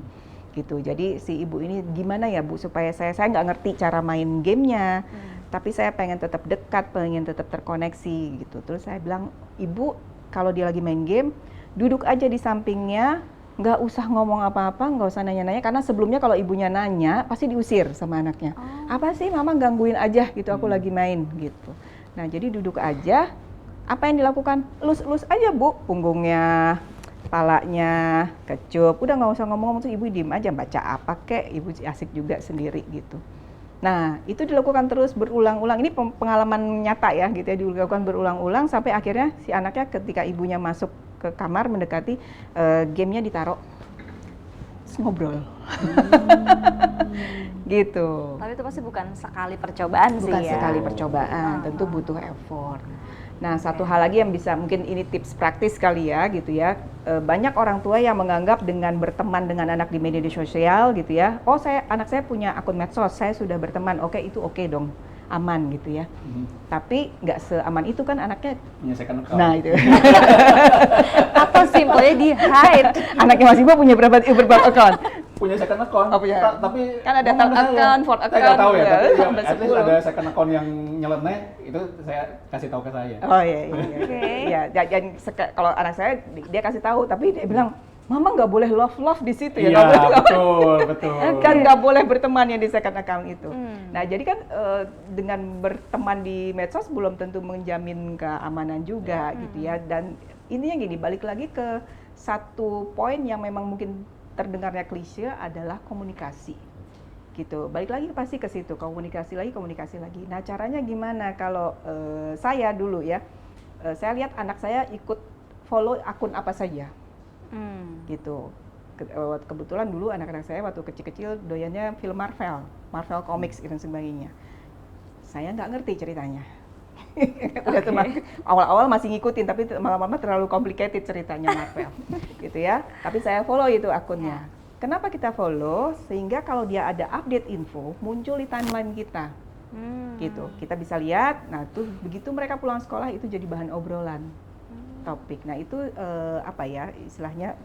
gitu. Jadi si ibu ini gimana ya Bu supaya saya nggak ngerti cara main gamenya, tapi saya pengen tetap dekat, pengen tetap terkoneksi gitu. Terus saya bilang, Ibu kalau dia lagi main game, duduk aja di sampingnya, nggak usah ngomong apa-apa, nggak usah nanya-nanya, karena sebelumnya kalau ibunya nanya, pasti diusir sama anaknya. Apa sih mama gangguin aja gitu, aku lagi main gitu. Nah jadi duduk aja, apa yang dilakukan? Lus-lus aja Bu, punggungnya, kepalanya, kecup, udah nggak usah ngomong-ngomong, terus ibu diem aja, baca apa kek, ibu asik juga sendiri gitu. Nah, itu dilakukan terus berulang-ulang. Ini pengalaman nyata ya, gitu ya, dilakukan berulang-ulang sampai akhirnya si anaknya ketika ibunya masuk ke kamar mendekati, gamenya ditaruh, terus ngobrol. Gitu. Tapi itu pasti bukan sekali percobaan sih ya. Bukan sekali percobaan, tentu butuh effort. Nah, satu hal lagi yang bisa, mungkin ini tips praktis kali ya, gitu ya. Banyak orang tua yang menganggap dengan berteman dengan anak di media sosial gitu ya, oh anak saya punya akun medsos, saya sudah berteman, oke itu oke dong. aman gitu ya. Tapi nggak seaman itu kan anaknya. Punya second account. Nah itu. Atau simpelnya di hide. Anaknya Mas Ibo punya berapa account? Punya second account. Oh, punya. Tapi Kan ada ngomong third saya. account, fourth Saya nggak account, tahu ya, ya, tapi sampai at least 10. ada second account yang nyeleneh, itu saya kasih tahu ke saya. Oh iya. Oke. Iya, dan kalau anak saya dia kasih tahu, tapi dia bilang, Mama nggak boleh love di situ ya. Iya, nggak boleh love." betul. Kan nggak boleh berteman yang di second account itu. Hmm. Nah jadi kan dengan berteman di medsos belum tentu menjamin keamanan juga gitu ya. Dan ini yang gini, balik lagi ke satu poin yang memang mungkin terdengarnya klise adalah komunikasi gitu. Balik lagi pasti ke situ, komunikasi lagi. Nah caranya gimana? Kalau saya dulu ya, saya lihat anak saya ikut follow akun apa saja gitu. Kebetulan dulu anak-anak saya waktu kecil-kecil doyannya film Marvel Comics dan sebagainya. Saya nggak ngerti ceritanya. Udah awal-awal masih ngikutin, tapi lama-lama terlalu complicated ceritanya Marvel, gitu ya. Tapi saya follow itu akunnya. Kenapa kita follow? Sehingga kalau dia ada update info muncul di timeline kita, gitu. Kita bisa lihat. Nah, tuh begitu mereka pulang sekolah itu jadi bahan obrolan, topik. Nah itu apa ya istilahnya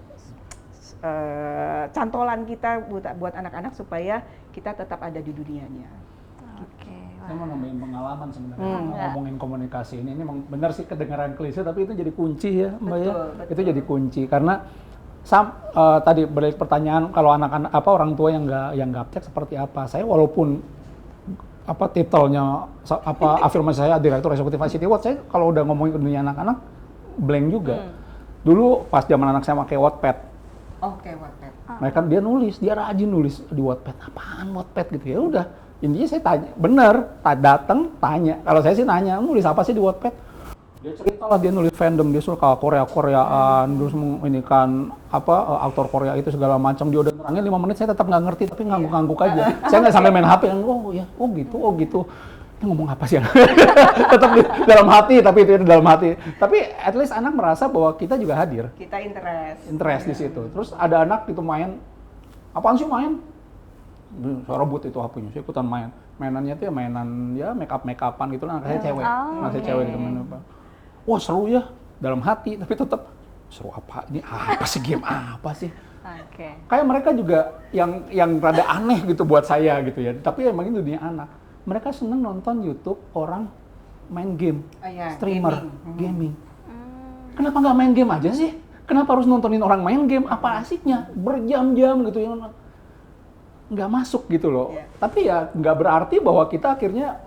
cantolan kita buat anak-anak supaya kita tetap ada di dunianya. Oke. Saya mau nambahin pengalaman sebenarnya Enggak. ngomongin komunikasi ini memang benar sih kedengaran klise, tapi itu jadi kunci ya Mbak ya. Betul. Itu jadi kunci karena tadi balik pertanyaan kalau anak-anak orang tua yang gaptek seperti apa. Saya walaupun titelnya afirmasi saya Direktur Eksekutif ICT Watch, saya kalau udah ngomongin ke dunia anak-anak blank juga. Dulu pas zaman anak saya pakai Wattpad. Oke, Wattpad. Mereka dia rajin nulis di Wattpad. Apaan Wattpad gitu ya udah. Intinya saya tanya, bener, datang tanya. Kalau saya sih nanya, nulis apa sih di Wattpad? Dia cerita lah, dia nulis fandom, dia suka Koreaan, terus ini kan aktor Korea itu segala macam. Dia udah nerangin 5 menit, saya tetap nggak ngerti, tapi ngangguk-ngangguk aja. Saya nggak sampai main HP, oh gitu. Ini ngomong apa sih? Tetap di dalam hati, tapi itu dalam hati. Tapi at least anak merasa bahwa kita juga hadir. Kita Interest di situ. Terus ada anak itu main, apaan sih main? Saya rebut itu HP-nya, saya ikutan main. Mainannya tuh ya mainan ya make-upan gitu lah, anak saya cewek. Anak saya cewek gitu main apa. Wah seru ya, dalam hati, tapi tetap seru apa? Ini apa sih, game apa sih? Oke. Kayak mereka juga yang rada aneh gitu buat saya gitu ya. Tapi emang itu dunia anak. Mereka seneng nonton YouTube orang main game, streamer, gaming. Kenapa nggak main game aja sih? Kenapa harus nontonin orang main game? Apa asiknya? Berjam-jam gitu ya. Nggak masuk gitu loh. Tapi ya nggak berarti bahwa kita akhirnya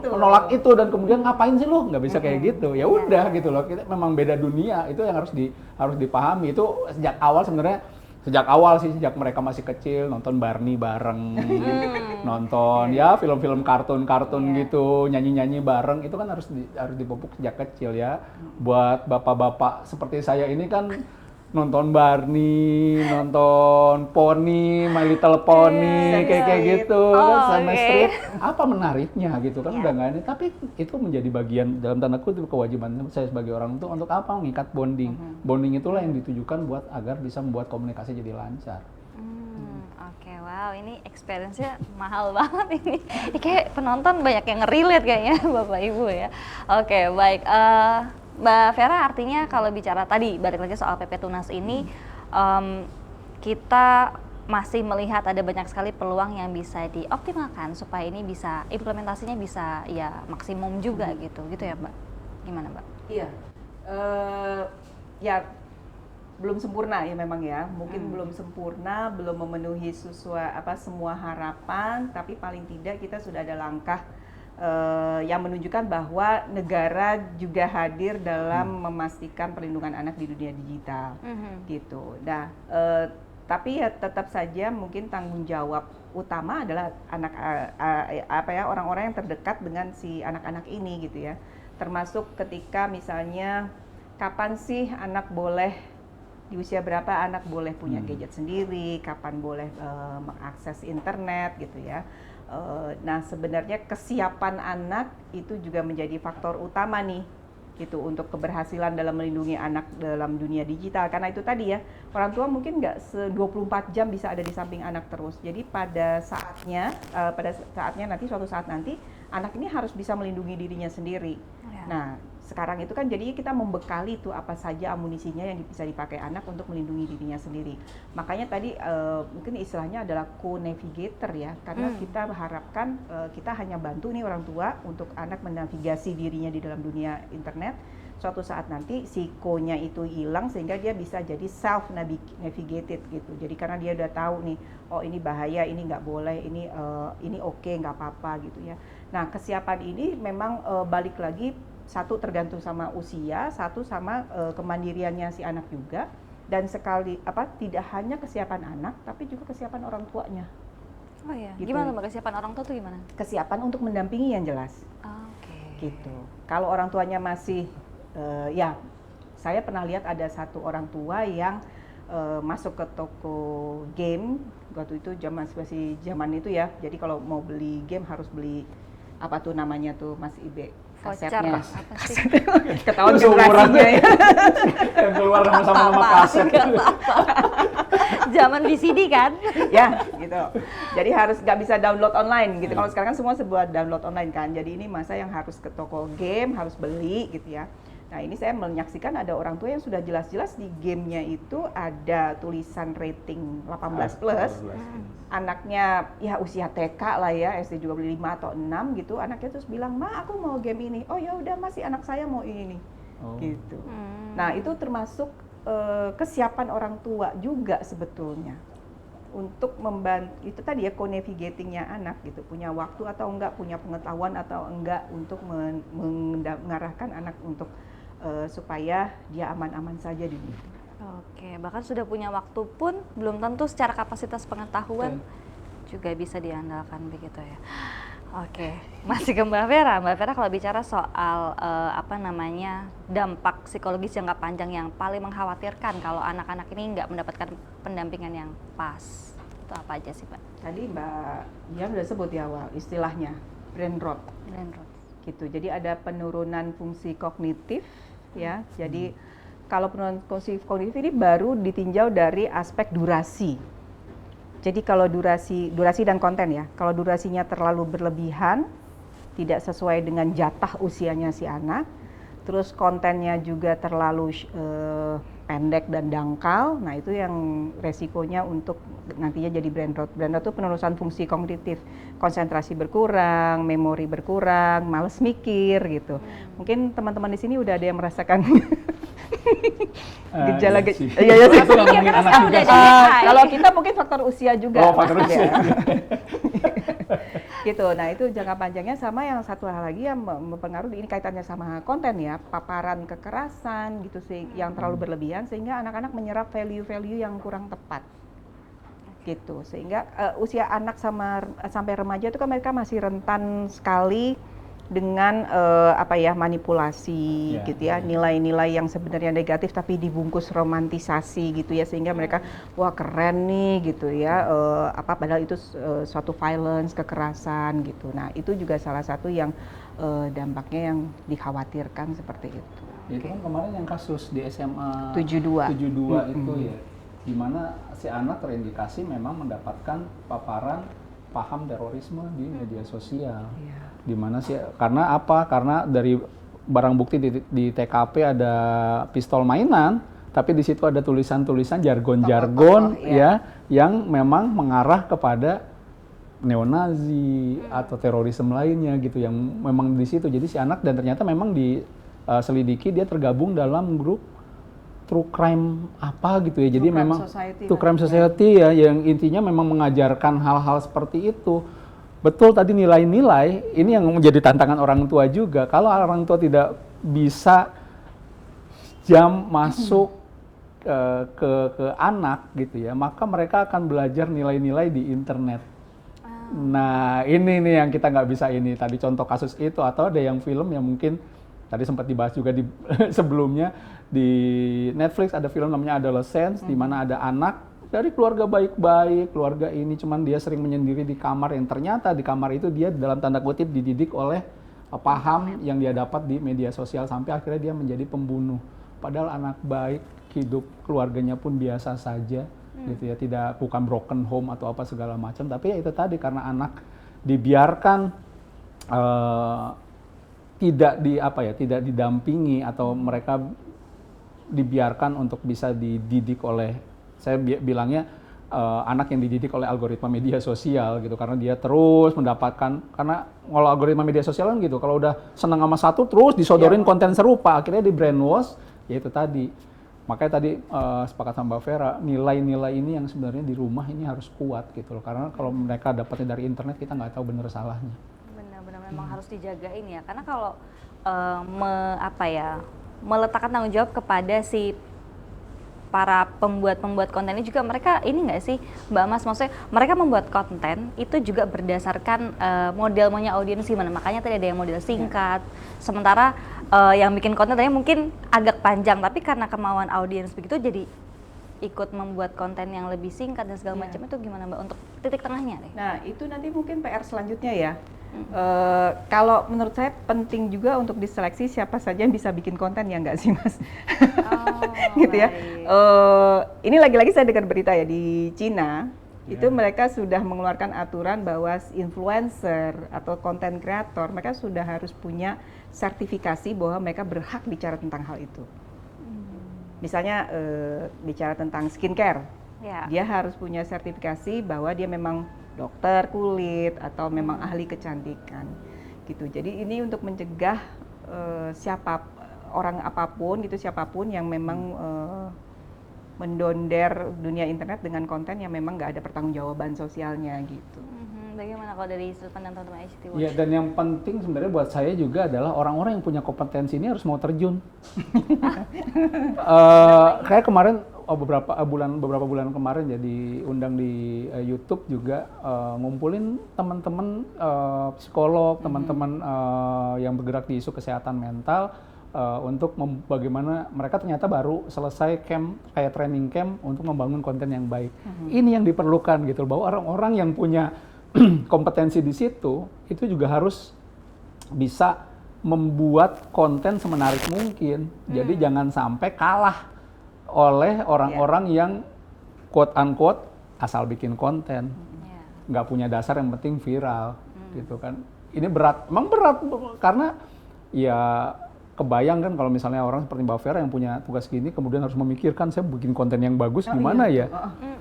menolak itu dan kemudian ngapain sih lo? Nggak bisa kayak gitu. Ya udah gitu loh. Kita memang beda dunia. Itu yang harus dipahami. Itu sejak awal sebenarnya. Sejak mereka masih kecil nonton Barney bareng, nonton ya film-film kartun gitu, nyanyi-nyanyi bareng, itu kan harus dipupuk sejak kecil ya. Buat bapak-bapak seperti saya ini kan nonton Barney, nonton Pony, My Little Pony, kayak gitu, Sesame Street. Apa menariknya gitu kan udah nggak ini. Tapi itu menjadi bagian dalam tanda kutip kewajiban saya sebagai orang tua untuk apa? Mengikat bonding. Bonding itulah yang ditujukan buat agar bisa membuat komunikasi jadi lancar. Oke, wow, ini experience-nya mahal banget ini. Ini kayak penonton banyak yang nge-relate kayaknya Bapak Ibu ya. Oke, baik. Mbak Vera, artinya kalau bicara tadi balik lagi soal PP Tunas ini, kita masih melihat ada banyak sekali peluang yang bisa dioptimalkan supaya ini bisa implementasinya bisa ya maksimum juga gitu ya Mbak. Gimana Mbak? Iya, ya belum sempurna ya memang ya, mungkin belum sempurna, belum memenuhi semua harapan, tapi paling tidak kita sudah ada langkah yang menunjukkan bahwa negara juga hadir dalam memastikan perlindungan anak di dunia digital, gitu. Nah, tapi ya tetap saja mungkin tanggung jawab utama adalah orang-orang yang terdekat dengan si anak-anak ini, gitu ya. Termasuk ketika misalnya kapan sih anak boleh di usia berapa anak boleh punya gadget sendiri, kapan boleh mengakses internet, gitu ya. Nah sebenarnya kesiapan anak itu juga menjadi faktor utama nih gitu untuk keberhasilan dalam melindungi anak dalam dunia digital. Karena itu tadi ya, orang tua mungkin nggak 24 jam bisa ada di samping anak terus. Jadi pada saatnya nanti suatu saat nanti anak ini harus bisa melindungi dirinya sendiri. Ya. Nah, sekarang itu kan jadinya kita membekali tuh apa saja amunisinya yang bisa dipakai anak untuk melindungi dirinya sendiri. Makanya tadi mungkin istilahnya adalah co-navigator ya, karena kita harapkan kita hanya bantu nih orang tua untuk anak menavigasi dirinya di dalam dunia internet. Suatu saat nanti si co-nya itu hilang sehingga dia bisa jadi self navigated gitu. Jadi karena dia udah tahu nih, oh ini bahaya, ini nggak boleh, ini oke, nggak apa-apa gitu ya. Nah, kesiapan ini memang balik lagi, satu tergantung sama usia, satu sama kemandiriannya si anak juga, dan tidak hanya kesiapan anak tapi juga kesiapan orang tuanya. Oh iya. Gitu. Gimana Mbak kesiapan orang tua tuh gimana? Kesiapan untuk mendampingi yang jelas. Oke. Gitu. Kalau orang tuanya masih ya, saya pernah lihat ada satu orang tua yang masuk ke toko game waktu itu masih zaman itu ya. Jadi kalau mau beli game harus beli apa tuh namanya tuh Mas Ibe, Voucher kasetnya. apa sih? Ketahuan Itu seumuran. generasinya ya. Yang keluar sama-sama kaset. Zaman VCD kan? Ya, gitu. Jadi harus nggak bisa download online gitu. Kalau sekarang kan semua sebuah download online kan. Jadi ini masa yang harus ke toko game, harus beli gitu ya. Nah, ini saya menyaksikan ada orang tua yang sudah jelas-jelas di gamenya itu ada tulisan rating 18 plus. Anaknya ya usia TK lah ya, SD juga beli 5 atau 6 gitu. Anaknya terus bilang, "Ma, aku mau game ini." "Oh ya udah, masih anak saya mau ini nih." Gitu. Nah, itu termasuk kesiapan orang tua juga sebetulnya untuk membantu itu tadi ya, co-navigatingnya anak gitu, punya waktu atau enggak, punya pengetahuan atau enggak untuk mengarahkan anak untuk supaya dia aman-aman saja di situ. Oke, bahkan sudah punya waktu pun belum tentu secara kapasitas pengetahuan juga bisa diandalkan begitu ya. Oke, masih ke Mbak Vera. Mbak Vera, kalau bicara soal dampak psikologis jangka panjang yang paling mengkhawatirkan kalau anak-anak ini nggak mendapatkan pendampingan yang pas, itu apa aja sih, Mbak? Tadi Mbak Dian udah sebut di awal istilahnya brain rot. Brain rot. Gitu. Jadi ada penurunan fungsi kognitif ya. Jadi kalau penurunan fungsi kognitif ini baru ditinjau dari aspek durasi. Jadi kalau durasi dan konten ya. Kalau durasinya terlalu berlebihan, tidak sesuai dengan jatah usianya si anak, terus kontennya juga terlalu pendek dan dangkal, nah itu yang resikonya untuk nantinya jadi brain rot. Brain rot itu penurunan fungsi kognitif, konsentrasi berkurang, memori berkurang, malas mikir gitu. Mungkin teman-teman di sini udah ada yang merasakan gejala iya sih. Itu ngomongin anak juga. Kalau kita mungkin faktor usia juga. Oh, faktor usia. Gitu. Nah, itu jangka panjangnya. Sama yang satu hal lagi yang mempengaruhi, ini kaitannya sama konten ya, paparan kekerasan gitu sih yang terlalu berlebihan sehingga anak-anak menyerap value-value yang kurang tepat. Gitu. Sehingga usia anak sampai remaja itu kan mereka masih rentan sekali dengan manipulasi gitu ya, nilai-nilai yang sebenarnya negatif tapi dibungkus romantisasi gitu ya, sehingga mereka wah keren nih gitu ya, padahal itu suatu violence, kekerasan gitu. Nah, itu juga salah satu yang dampaknya yang dikhawatirkan seperti itu. Itu kan kemarin yang kasus di SMA 72 itu ya, di mana si anak terindikasi memang mendapatkan paparan paham terorisme di media sosial. Di mana sih? Karena apa? Karena dari barang bukti di TKP ada pistol mainan, tapi di situ ada tulisan-tulisan jargon-jargon ya yang memang mengarah kepada neonazi atau terorisme lainnya gitu yang memang di situ. Jadi si anak dan ternyata memang diselidiki dia tergabung dalam grup true crime apa gitu ya. Jadi memang true crime society ya yang intinya memang mengajarkan hal-hal seperti itu. Betul tadi nilai-nilai ini yang menjadi tantangan orang tua juga. Kalau orang tua tidak bisa jam masuk ke anak gitu ya, maka mereka akan belajar nilai-nilai di internet. Nah ini nih yang kita nggak bisa ini. Tadi contoh kasus itu, atau ada yang film yang mungkin tadi sempat dibahas juga di sebelumnya di Netflix, ada film namanya Adolescence, di mana ada anak dari keluarga baik-baik, keluarga ini cuman dia sering menyendiri di kamar, yang ternyata di kamar itu dia dalam tanda kutip dididik oleh paham yang dia dapat di media sosial sampai akhirnya dia menjadi pembunuh. Padahal anak baik, hidup keluarganya pun biasa saja, gitu ya, bukan broken home atau apa segala macam. Tapi ya itu tadi, karena anak dibiarkan tidak didampingi atau mereka dibiarkan untuk bisa dididik oleh, saya bilangnya anak yang dididik oleh algoritma media sosial gitu, karena dia terus mendapatkan, karena kalau algoritma media sosial kan gitu, kalau udah senang sama satu terus disodorin konten serupa, akhirnya di brainwash, ya itu tadi. Makanya tadi sepakat sama Mbak Vera, nilai-nilai ini yang sebenarnya di rumah ini harus kuat gitu loh, karena kalau mereka dapatnya dari internet kita nggak tahu benar salahnya. Benar-benar memang harus dijagain ya, karena kalau meletakkan tanggung jawab kepada si para pembuat konten ini juga, mereka ini nggak sih Mbak Mas, maksudnya mereka membuat konten itu juga berdasarkan model maunya audiens gimana, makanya tadi ada yang model singkat, sementara yang bikin konten tadi mungkin agak panjang, tapi karena kemauan audiens begitu jadi ikut membuat konten yang lebih singkat dan segala macam. Itu gimana Mbak untuk titik tengahnya deh? Nah itu nanti mungkin PR selanjutnya ya. Kalau menurut saya penting juga untuk diseleksi siapa saja yang bisa bikin konten, ya nggak sih Mas? Gitu ya. Ini lagi-lagi saya dengar berita ya di Cina, itu mereka sudah mengeluarkan aturan bahwa influencer atau konten kreator mereka sudah harus punya sertifikasi bahwa mereka berhak bicara tentang hal itu. Misalnya bicara tentang skincare, dia harus punya sertifikasi bahwa dia memang dokter kulit atau memang ahli kecantikan gitu. Jadi ini untuk mencegah siapapun yang memang mendonder dunia internet dengan konten yang memang nggak ada pertanggungjawaban sosialnya gitu. Bagaimana kalau dari sudut pandang teman-teman HT Watch? Ya, dan yang penting sebenarnya buat saya juga adalah orang-orang yang punya kompetensi ini harus mau terjun. Kayak kemarin beberapa bulan kemarin jadi undang di YouTube juga, ngumpulin teman-teman psikolog, teman-teman yang bergerak di isu kesehatan mental, untuk bagaimana mereka ternyata baru selesai camp, kayak training camp untuk membangun konten yang baik. Ini yang diperlukan gitu, bahwa orang-orang yang punya kompetensi di situ itu juga harus bisa membuat konten semenarik mungkin. Jadi jangan sampai kalah oleh orang-orang yang quote unquote asal bikin konten, nggak punya dasar, yang penting viral gitu kan. Ini berat, memang berat, karena ya kebayang kan kalau misalnya orang seperti Mbak Vera yang punya tugas gini kemudian harus memikirkan saya bikin konten yang bagus gimana ya,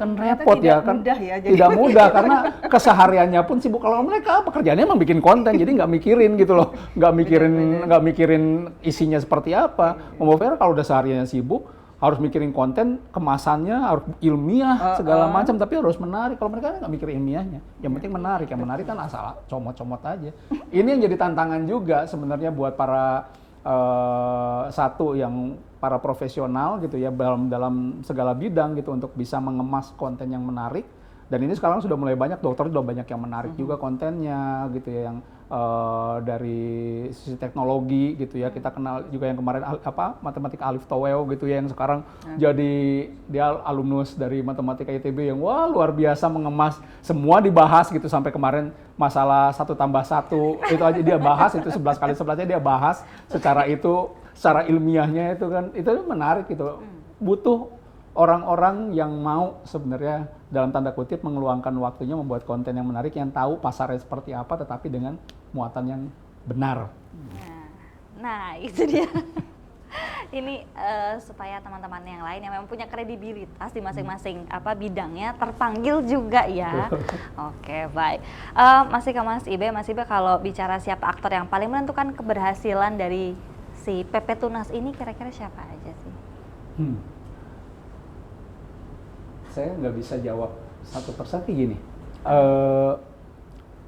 kan repot ya kan, tidak mudah karena kesehariannya pun sibuk. Kalau mereka pekerjaannya emang bikin konten, jadi nggak mikirin gitu loh, nggak mikirin isinya seperti apa. Mbak Vera kalau udah sehariannya sibuk harus mikirin konten, kemasannya harus ilmiah segala macam, tapi harus menarik. Kalau mereka nggak mikir ilmiahnya, yang penting menarik. Yang menarik kan asal comot-comot aja. Ini yang jadi tantangan juga sebenarnya buat para para profesional gitu ya, dalam segala bidang gitu, untuk bisa mengemas konten yang menarik. Dan ini sekarang sudah mulai banyak, dokter sudah banyak yang menarik juga kontennya gitu ya, yang dari sisi teknologi gitu ya. Kita kenal juga yang kemarin matematika Alif Toweo gitu ya, yang sekarang jadi dia alumnus dari matematika ITB yang wah luar biasa mengemas, semua dibahas gitu, sampai kemarin masalah 1+1 itu aja dia bahas, itu 11x11 dia bahas secara ilmiahnya itu kan, itu menarik gitu. Butuh orang-orang yang mau sebenarnya dalam tanda kutip mengeluangkan waktunya membuat konten yang menarik, yang tahu pasarnya seperti apa, tetapi dengan muatan yang benar. Nah itu dia. Ini supaya teman-teman yang lain yang memang punya kredibilitas di masing-masing bidangnya terpanggil juga ya. Oke, baik. Masih ke Mas Ibe, kalau bicara siapa aktor yang paling menentukan keberhasilan dari si PP Tunas ini, kira-kira siapa aja sih? Saya nggak bisa jawab satu persatu gini.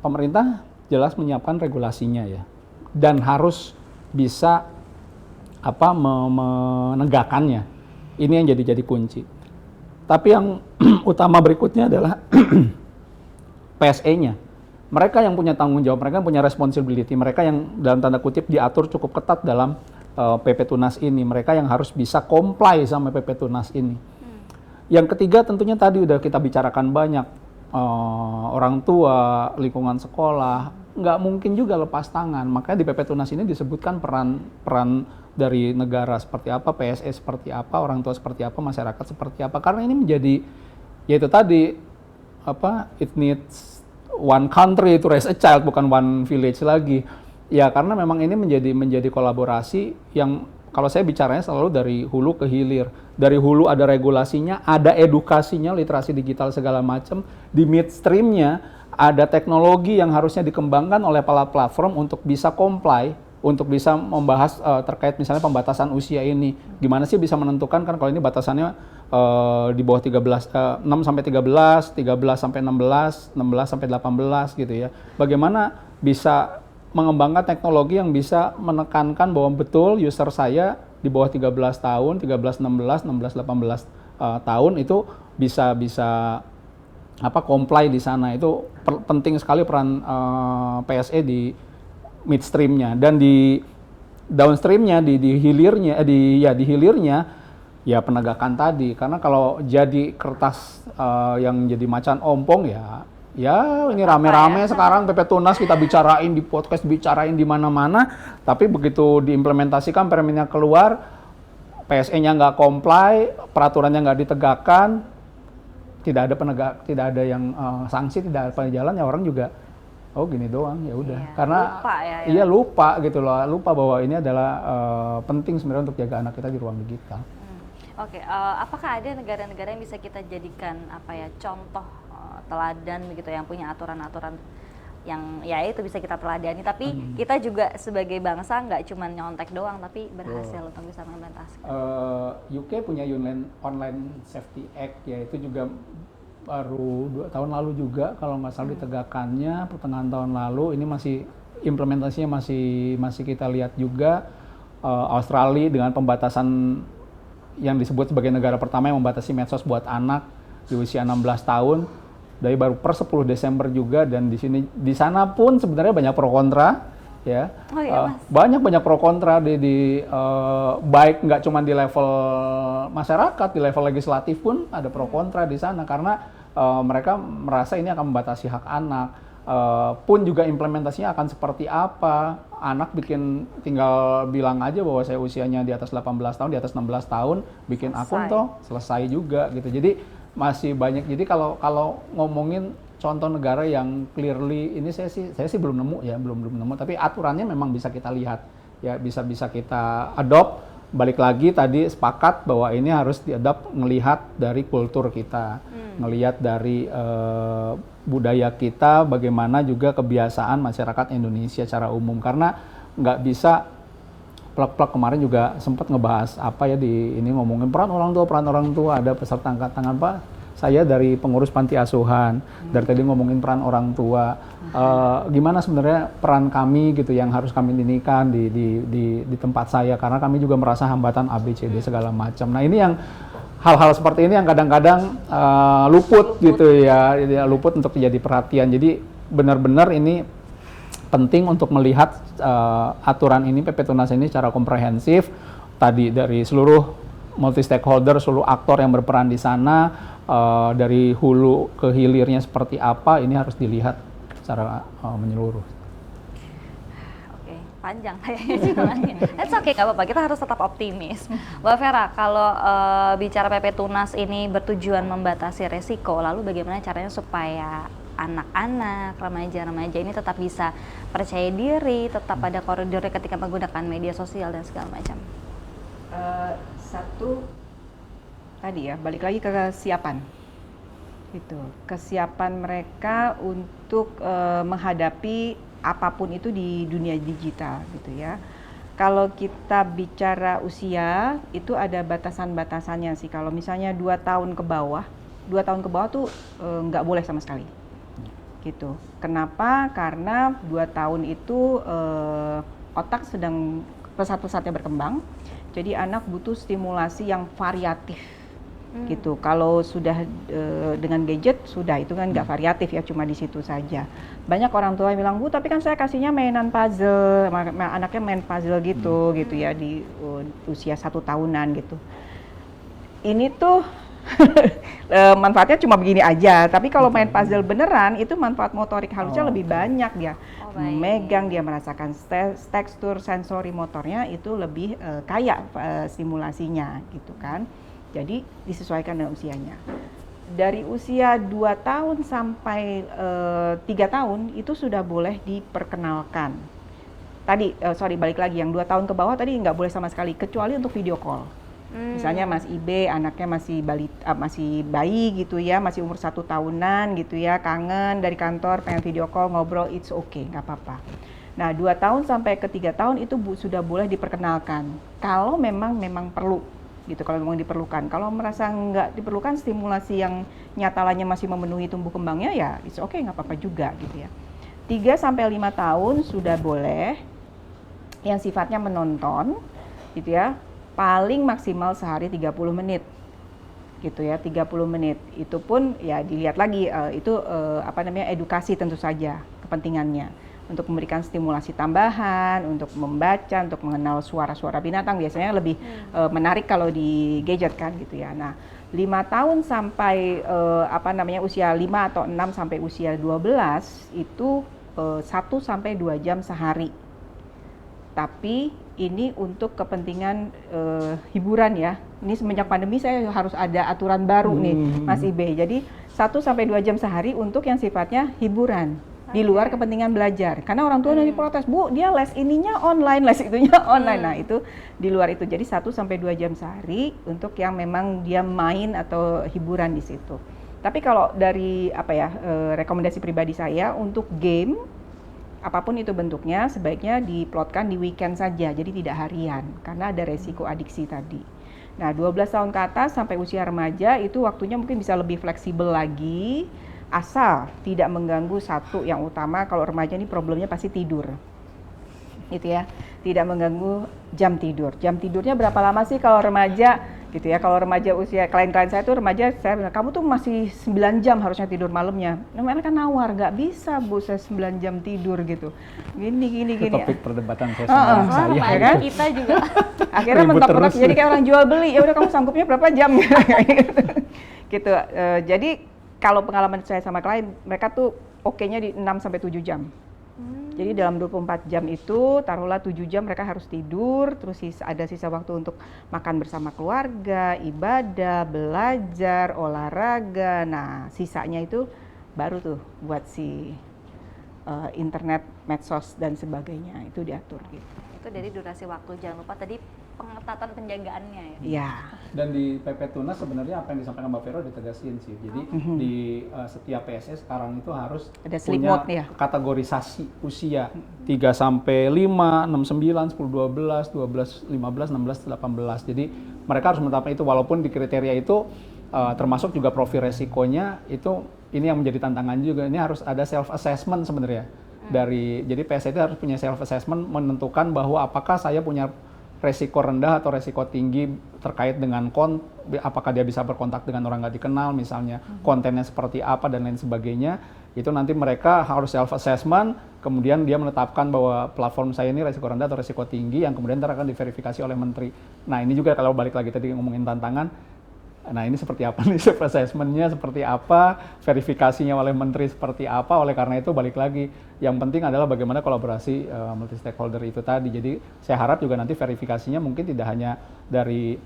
Pemerintah jelas menyiapkan regulasinya ya, dan harus bisa menegakkannya. Ini yang jadi kunci. Tapi yang utama berikutnya adalah PSE-nya. Mereka yang punya tanggung jawab, mereka yang punya responsibility, mereka yang dalam tanda kutip diatur cukup ketat dalam PP Tunas ini. Mereka yang harus bisa comply sama PP Tunas ini. Yang ketiga tentunya tadi udah kita bicarakan banyak, orang tua, lingkungan sekolah, nggak mungkin juga lepas tangan. Makanya di PP Tunas ini disebutkan peran dari negara seperti apa, PSE seperti apa, orang tua seperti apa, masyarakat seperti apa. Karena ini menjadi, ya itu tadi, it needs one country to raise a child, bukan one village lagi. Ya karena memang ini menjadi kolaborasi yang kalau saya bicaranya selalu dari hulu ke hilir. Dari hulu ada regulasinya, ada edukasinya, literasi digital segala macam. Di midstreamnya ada teknologi yang harusnya dikembangkan oleh para platform untuk bisa comply, untuk bisa membahas terkait misalnya pembatasan usia ini. Gimana sih bisa menentukan, kan kalau ini batasannya di bawah 6 sampai 13, 13 sampai 16, 16 sampai 18 gitu ya. Bagaimana bisa mengembangkan teknologi yang bisa menekankan bahwa betul user saya di bawah 13 tahun, 13, 16, 16, 18 tahun itu bisa comply di sana. Itu penting sekali peran PSE di midstreamnya, dan di downstreamnya, di hilirnya, di hilirnya ya penegakan tadi. Karena kalau jadi kertas yang jadi macan ompong ya ini rame-rame sekarang PP Tunas kita bicarain di podcast, bicarain di mana-mana, tapi begitu diimplementasikan permennya keluar, PSE-nya nggak comply, peraturannya nggak ditegakkan, tidak ada yang sanksi, tidak ada jalan, ya orang juga oh gini doang, ya udah. Iya, Karena lupa ya. Iya lupa gitu loh, lupa bahwa ini adalah penting sebenarnya untuk jaga anak kita di ruang digital. Oke, apakah ada negara-negara yang bisa kita jadikan contoh teladan begitu yang punya aturan-aturan yang ya itu bisa kita teladani, tapi kita juga sebagai bangsa nggak cuma nyontek doang tapi berhasil untuk bisa mengimplementasikan. UK punya Online Safety Act, ya itu juga baru 2 tahun lalu juga kalau nggak salah ditegakkannya pertengahan tahun lalu. Ini masih implementasinya masih kita lihat juga. Australia dengan pembatasan yang disebut sebagai negara pertama yang membatasi medsos buat anak di usia 16 tahun dari baru per 10 Desember juga, dan di sana pun sebenarnya banyak pro kontra ya. Oh iya, Mas. Banyak pro kontra baik nggak cuma di level masyarakat, di level legislatif pun ada pro kontra di sana karena mereka merasa ini akan membatasi hak anak. Pun juga implementasinya akan seperti apa. Anak tinggal bilang aja bahwa saya usianya di atas 18 tahun, di atas 16 tahun, bikin akun toh selesai juga gitu. Jadi masih banyak. Jadi kalau ngomongin contoh negara yang clearly ini saya sih belum nemu ya, belum nemu, tapi aturannya memang bisa kita lihat ya, bisa kita adopt. Balik lagi tadi sepakat bahwa ini harus diadopt, ngelihat dari kultur kita, ngelihat dari budaya kita, bagaimana juga kebiasaan masyarakat Indonesia secara umum. Karena nggak bisa plak-plak kemarin juga sempat ngebahas ini ngomongin peran orang tua, ada peserta angkat tangan Pak, saya dari pengurus panti asuhan, dari tadi ngomongin peran orang tua, gimana sebenarnya peran kami gitu yang harus kami dinikan di tempat saya, karena kami juga merasa hambatan ABCD segala macam. Nah ini yang hal-hal seperti ini yang kadang-kadang luput gitu ya, luput untuk jadi perhatian. Jadi benar-benar ini penting untuk melihat aturan ini, PP Tunas ini secara komprehensif, tadi dari seluruh multi stakeholder, seluruh aktor yang berperan di sana, dari hulu ke hilirnya seperti apa, ini harus dilihat secara menyeluruh. Oke, panjang kayaknya jalannya. That's okay, nggak apa-apa, kita harus tetap optimis. Mbak Vera, kalau bicara PP Tunas ini bertujuan membatasi resiko, lalu bagaimana caranya supaya anak-anak, remaja-remaja ini tetap bisa percaya diri, tetap ada koridornya ketika menggunakan media sosial dan segala macam? Satu tadi ya, balik lagi ke kesiapan gitu, kesiapan mereka untuk menghadapi apapun itu di dunia digital gitu ya. Kalau kita bicara usia itu ada batasan-batasannya sih. Kalau misalnya 2 tahun ke bawah tuh nggak boleh sama sekali gitu. Kenapa? Karena 2 tahun itu otak sedang pesat-pesatnya berkembang, jadi anak butuh stimulasi yang variatif gitu. Kalau sudah dengan gadget sudah itu kan nggak variatif ya, cuma di situ saja. Banyak orang tua yang bilang, Bu tapi kan saya kasihnya mainan puzzle, anaknya main puzzle gitu ya di usia 1 tahunan gitu. Ini tuh Manfaatnya cuma begini aja, tapi kalau main puzzle beneran itu manfaat motorik halusnya lebih banyak dia. Oh, baik. Memegang, dia merasakan tekstur sensori motornya itu lebih kaya stimulasinya gitu kan. Jadi disesuaikan dengan usianya. Dari usia 2 tahun sampai 3 tahun itu sudah boleh diperkenalkan. Tadi, balik lagi, yang 2 tahun ke bawah tadi nggak boleh sama sekali, kecuali untuk video call. Misalnya Mas Ibe anaknya masih bayi gitu ya, masih umur 1 tahunan gitu ya, kangen dari kantor, pengen video call, ngobrol, it's okay, nggak apa-apa. Nah, 2 tahun sampai ke 3 tahun itu sudah boleh diperkenalkan, kalau memang perlu gitu, kalau memang diperlukan. Kalau merasa nggak diperlukan, stimulasi yang nyatanya masih memenuhi tumbuh kembangnya, ya it's okay, nggak apa-apa juga gitu ya. 3 sampai 5 tahun sudah boleh yang sifatnya menonton gitu ya, paling maksimal sehari 30 menit gitu ya, 30 menit. Itu pun ya dilihat lagi edukasi tentu saja kepentingannya, untuk memberikan stimulasi tambahan, untuk membaca, untuk mengenal suara-suara binatang, biasanya lebih menarik kalau di gadget kan gitu ya. Nah, 5 tahun sampai usia 5 atau 6 sampai usia 12 itu 1 sampai 2 jam sehari. Tapi ini untuk kepentingan hiburan ya. Ini semenjak pandemi saya harus ada aturan baru nih Mas Ibe. Jadi 1 sampai 2 jam sehari untuk yang sifatnya hiburan. Di luar kepentingan belajar. Karena orang tua nanti protes, "Bu, dia les ininya online, les itunya online." Nah, itu di luar itu. Jadi 1 sampai 2 jam sehari untuk yang memang dia main atau hiburan di situ. Tapi kalau dari rekomendasi pribadi saya untuk game, apapun itu bentuknya, sebaiknya diplotkan di weekend saja, jadi tidak harian, karena ada resiko adiksi tadi. Nah, 12 tahun ke atas sampai usia remaja itu waktunya mungkin bisa lebih fleksibel lagi, asal tidak mengganggu satu yang utama. Kalau remaja ini problemnya pasti tidur, gitu ya, tidak mengganggu jam tidur. Jam tidurnya berapa lama sih kalau remaja? Gitu ya, kalau remaja usia, klien-klien saya tuh remaja, saya bilang, kamu tuh masih 9 jam harusnya tidur malamnya. Mereka kan nawar, nggak bisa Bu, saya 9 jam tidur gitu. Gini. Topik perdebatan saya sama saya. Ya kan? Kita juga. Akhirnya mentok-mentok, jadi kayak orang jual beli, ya udah kamu sanggupnya berapa jam? Gitu. Jadi kalau pengalaman saya sama klien, mereka tuh oke-nya di 6 sampai 7 jam. Jadi dalam 24 jam itu, taruhlah 7 jam mereka harus tidur, terus ada sisa waktu untuk makan bersama keluarga, ibadah, belajar, olahraga. Nah, sisanya itu baru tuh buat si internet, medsos, dan sebagainya, itu diatur gitu. Itu dari durasi waktu, jangan lupa tadi pengetatan penjagaannya ya. Iya. Dan di PP Tunas sebenarnya apa yang disampaikan Mbak Vero ditegasin sih. Jadi di setiap PSS sekarang itu harus ada sleep punya mode ya, kategorisasi usia 3 sampai 5, 6, 9, 10, 12, 12, 15, 16, 18. Jadi mereka harus menetapkan itu, walaupun di kriteria itu termasuk juga profil resikonya itu, ini yang menjadi tantangan juga. Ini harus ada self assessment sebenarnya. Jadi PSS itu harus punya self assessment, menentukan bahwa apakah saya punya resiko rendah atau resiko tinggi terkait dengan apakah dia bisa berkontak dengan orang nggak dikenal misalnya, kontennya seperti apa dan lain sebagainya. Itu nanti mereka harus self assessment, kemudian dia menetapkan bahwa platform saya ini resiko rendah atau resiko tinggi, yang kemudian akan diverifikasi oleh menteri. Nah, ini juga kalau balik lagi tadi ngomongin tantangan, nah ini seperti apa nih self assessment-nya, seperti apa, verifikasinya oleh menteri seperti apa. Oleh karena itu balik lagi, yang penting adalah bagaimana kolaborasi multi stakeholder itu tadi. Jadi saya harap juga nanti verifikasinya mungkin tidak hanya dari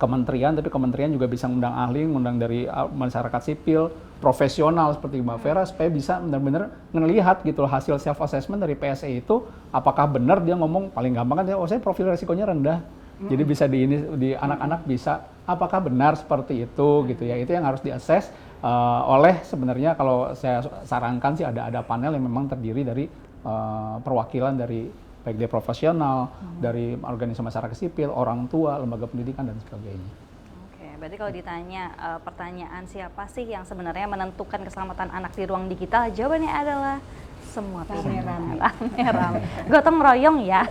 kementerian, tapi kementerian juga bisa mengundang ahli, mengundang dari masyarakat sipil, profesional seperti Mbak Vera, supaya bisa benar-benar melihat gitu loh, hasil self assessment dari PSE itu apakah benar dia ngomong. Paling gampang kan, oh saya profil resikonya rendah. Jadi bisa di anak-anak bisa apakah benar seperti itu gitu ya. Itu yang harus diakses oleh, sebenarnya kalau saya sarankan sih ada panel yang memang terdiri dari perwakilan dari baik dia profesional, dari organisasi masyarakat sipil, orang tua, lembaga pendidikan dan sebagainya. Oke, berarti kalau ditanya pertanyaan siapa sih yang sebenarnya menentukan keselamatan anak di ruang digital, jawabannya adalah semua pihak. Rame-rame. Gotong royong ya.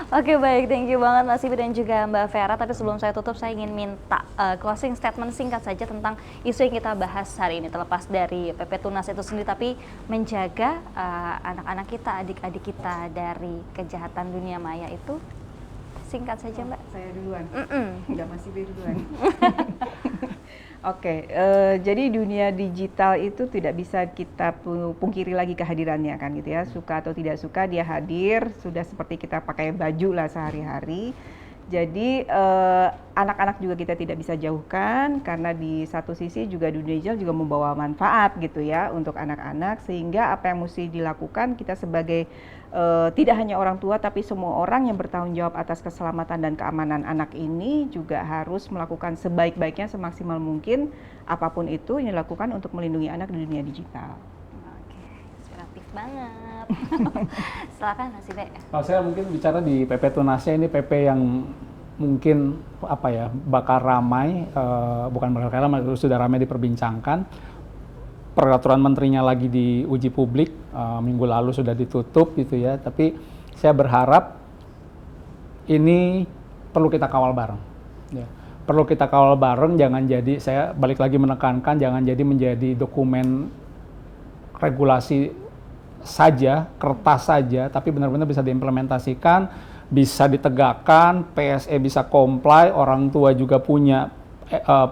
Oke, baik, thank you banget Mas Ibi dan juga Mbak Vera. Tapi sebelum saya tutup, saya ingin minta closing statement singkat saja tentang isu yang kita bahas hari ini, terlepas dari PP Tunas itu sendiri, tapi menjaga anak-anak kita, adik-adik kita dari kejahatan dunia maya itu singkat saja Mbak. Saya duluan. Mm-mm. Enggak, masih duluan. Oke, jadi dunia digital itu tidak bisa kita pungkiri lagi kehadirannya kan gitu ya. Suka atau tidak suka dia hadir, sudah seperti kita pakai baju lah sehari-hari. Jadi anak-anak juga kita tidak bisa jauhkan karena di satu sisi juga dunia digital juga membawa manfaat gitu ya untuk anak-anak, sehingga apa yang mesti dilakukan kita sebagai tidak hanya orang tua tapi semua orang yang bertanggung jawab atas keselamatan dan keamanan anak ini juga harus melakukan sebaik-baiknya semaksimal mungkin apapun itu yang dilakukan untuk melindungi anak di dunia digital. Oke, inspiratif banget. Silakan Mas Ibe. Kalau saya mungkin bicara di PP Tunasnya, ini PP yang mungkin apa ya, bakal ramai, bukan bakal ramai, sudah ramai diperbincangkan. Peraturan menterinya lagi diuji publik, minggu lalu sudah ditutup gitu ya. Tapi saya berharap ini perlu kita kawal bareng. Ya. Perlu kita kawal bareng, jangan jadi, saya balik lagi menekankan, jangan jadi menjadi dokumen regulasi saja, kertas saja, tapi benar-benar bisa diimplementasikan, bisa ditegakkan, PSE bisa comply, orang tua juga punya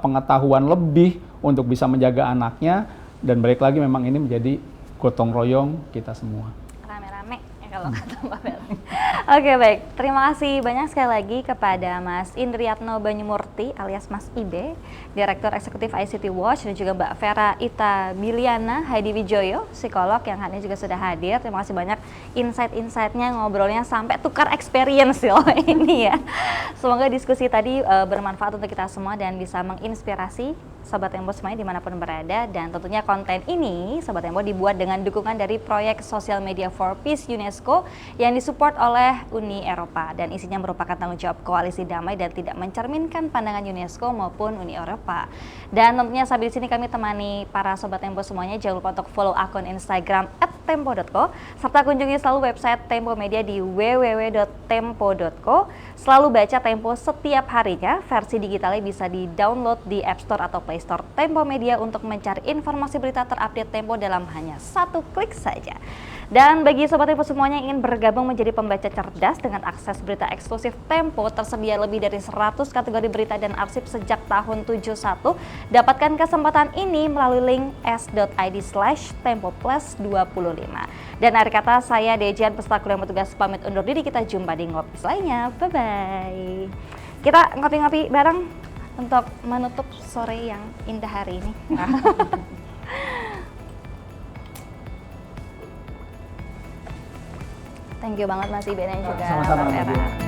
pengetahuan lebih untuk bisa menjaga anaknya, dan balik lagi memang ini menjadi gotong royong kita semua. Rame-rame ya kalau kata Mbak Bel. Oke, baik, terima kasih banyak sekali lagi kepada Mas Indriatno Banyumurti alias Mas Ibe, Direktur Eksekutif ICT Watch, dan juga Mbak Vera Ita Biliana Heidi Wijoyo, psikolog yang hari ini juga sudah hadir. Terima kasih banyak insight-insightnya, ngobrolnya sampai tukar experience loh ini ya. Semoga diskusi tadi bermanfaat untuk kita semua dan bisa menginspirasi Sobat Tempo semuanya dimanapun berada. Dan tentunya konten ini Sobat Tempo dibuat dengan dukungan dari proyek Social Media for Peace UNESCO yang disupport oleh Uni Eropa, dan isinya merupakan tanggung jawab koalisi damai dan tidak mencerminkan pandangan UNESCO maupun Uni Eropa. Dan tentunya sampai di sini kami temani para Sobat Tempo semuanya. Jangan lupa untuk follow akun Instagram @tempo.co serta kunjungi selalu website Tempo Media di www.tempo.co. Selalu baca Tempo setiap harinya. Versi digitalnya bisa di-download di App Store atau Play Store Tempo Media untuk mencari informasi berita terupdate Tempo dalam hanya satu klik saja. Dan bagi Sobat Tempo semuanya yang ingin bergabung menjadi pembaca cerdas dengan akses berita eksklusif Tempo, tersedia lebih dari 100 kategori berita dan arsip sejak tahun 71. Dapatkan kesempatan ini melalui link s.id/tempoplus25. Dan akhir kata, saya Dejian peserta kuliah bertugas pamit undur diri. Kita jumpa di ngopi lainnya. Bye-bye. Kita ngopi-ngopi bareng untuk menutup sore yang indah hari ini. Thank you banget Mas Ibe dan juga Sama-sama, Mbak Vera.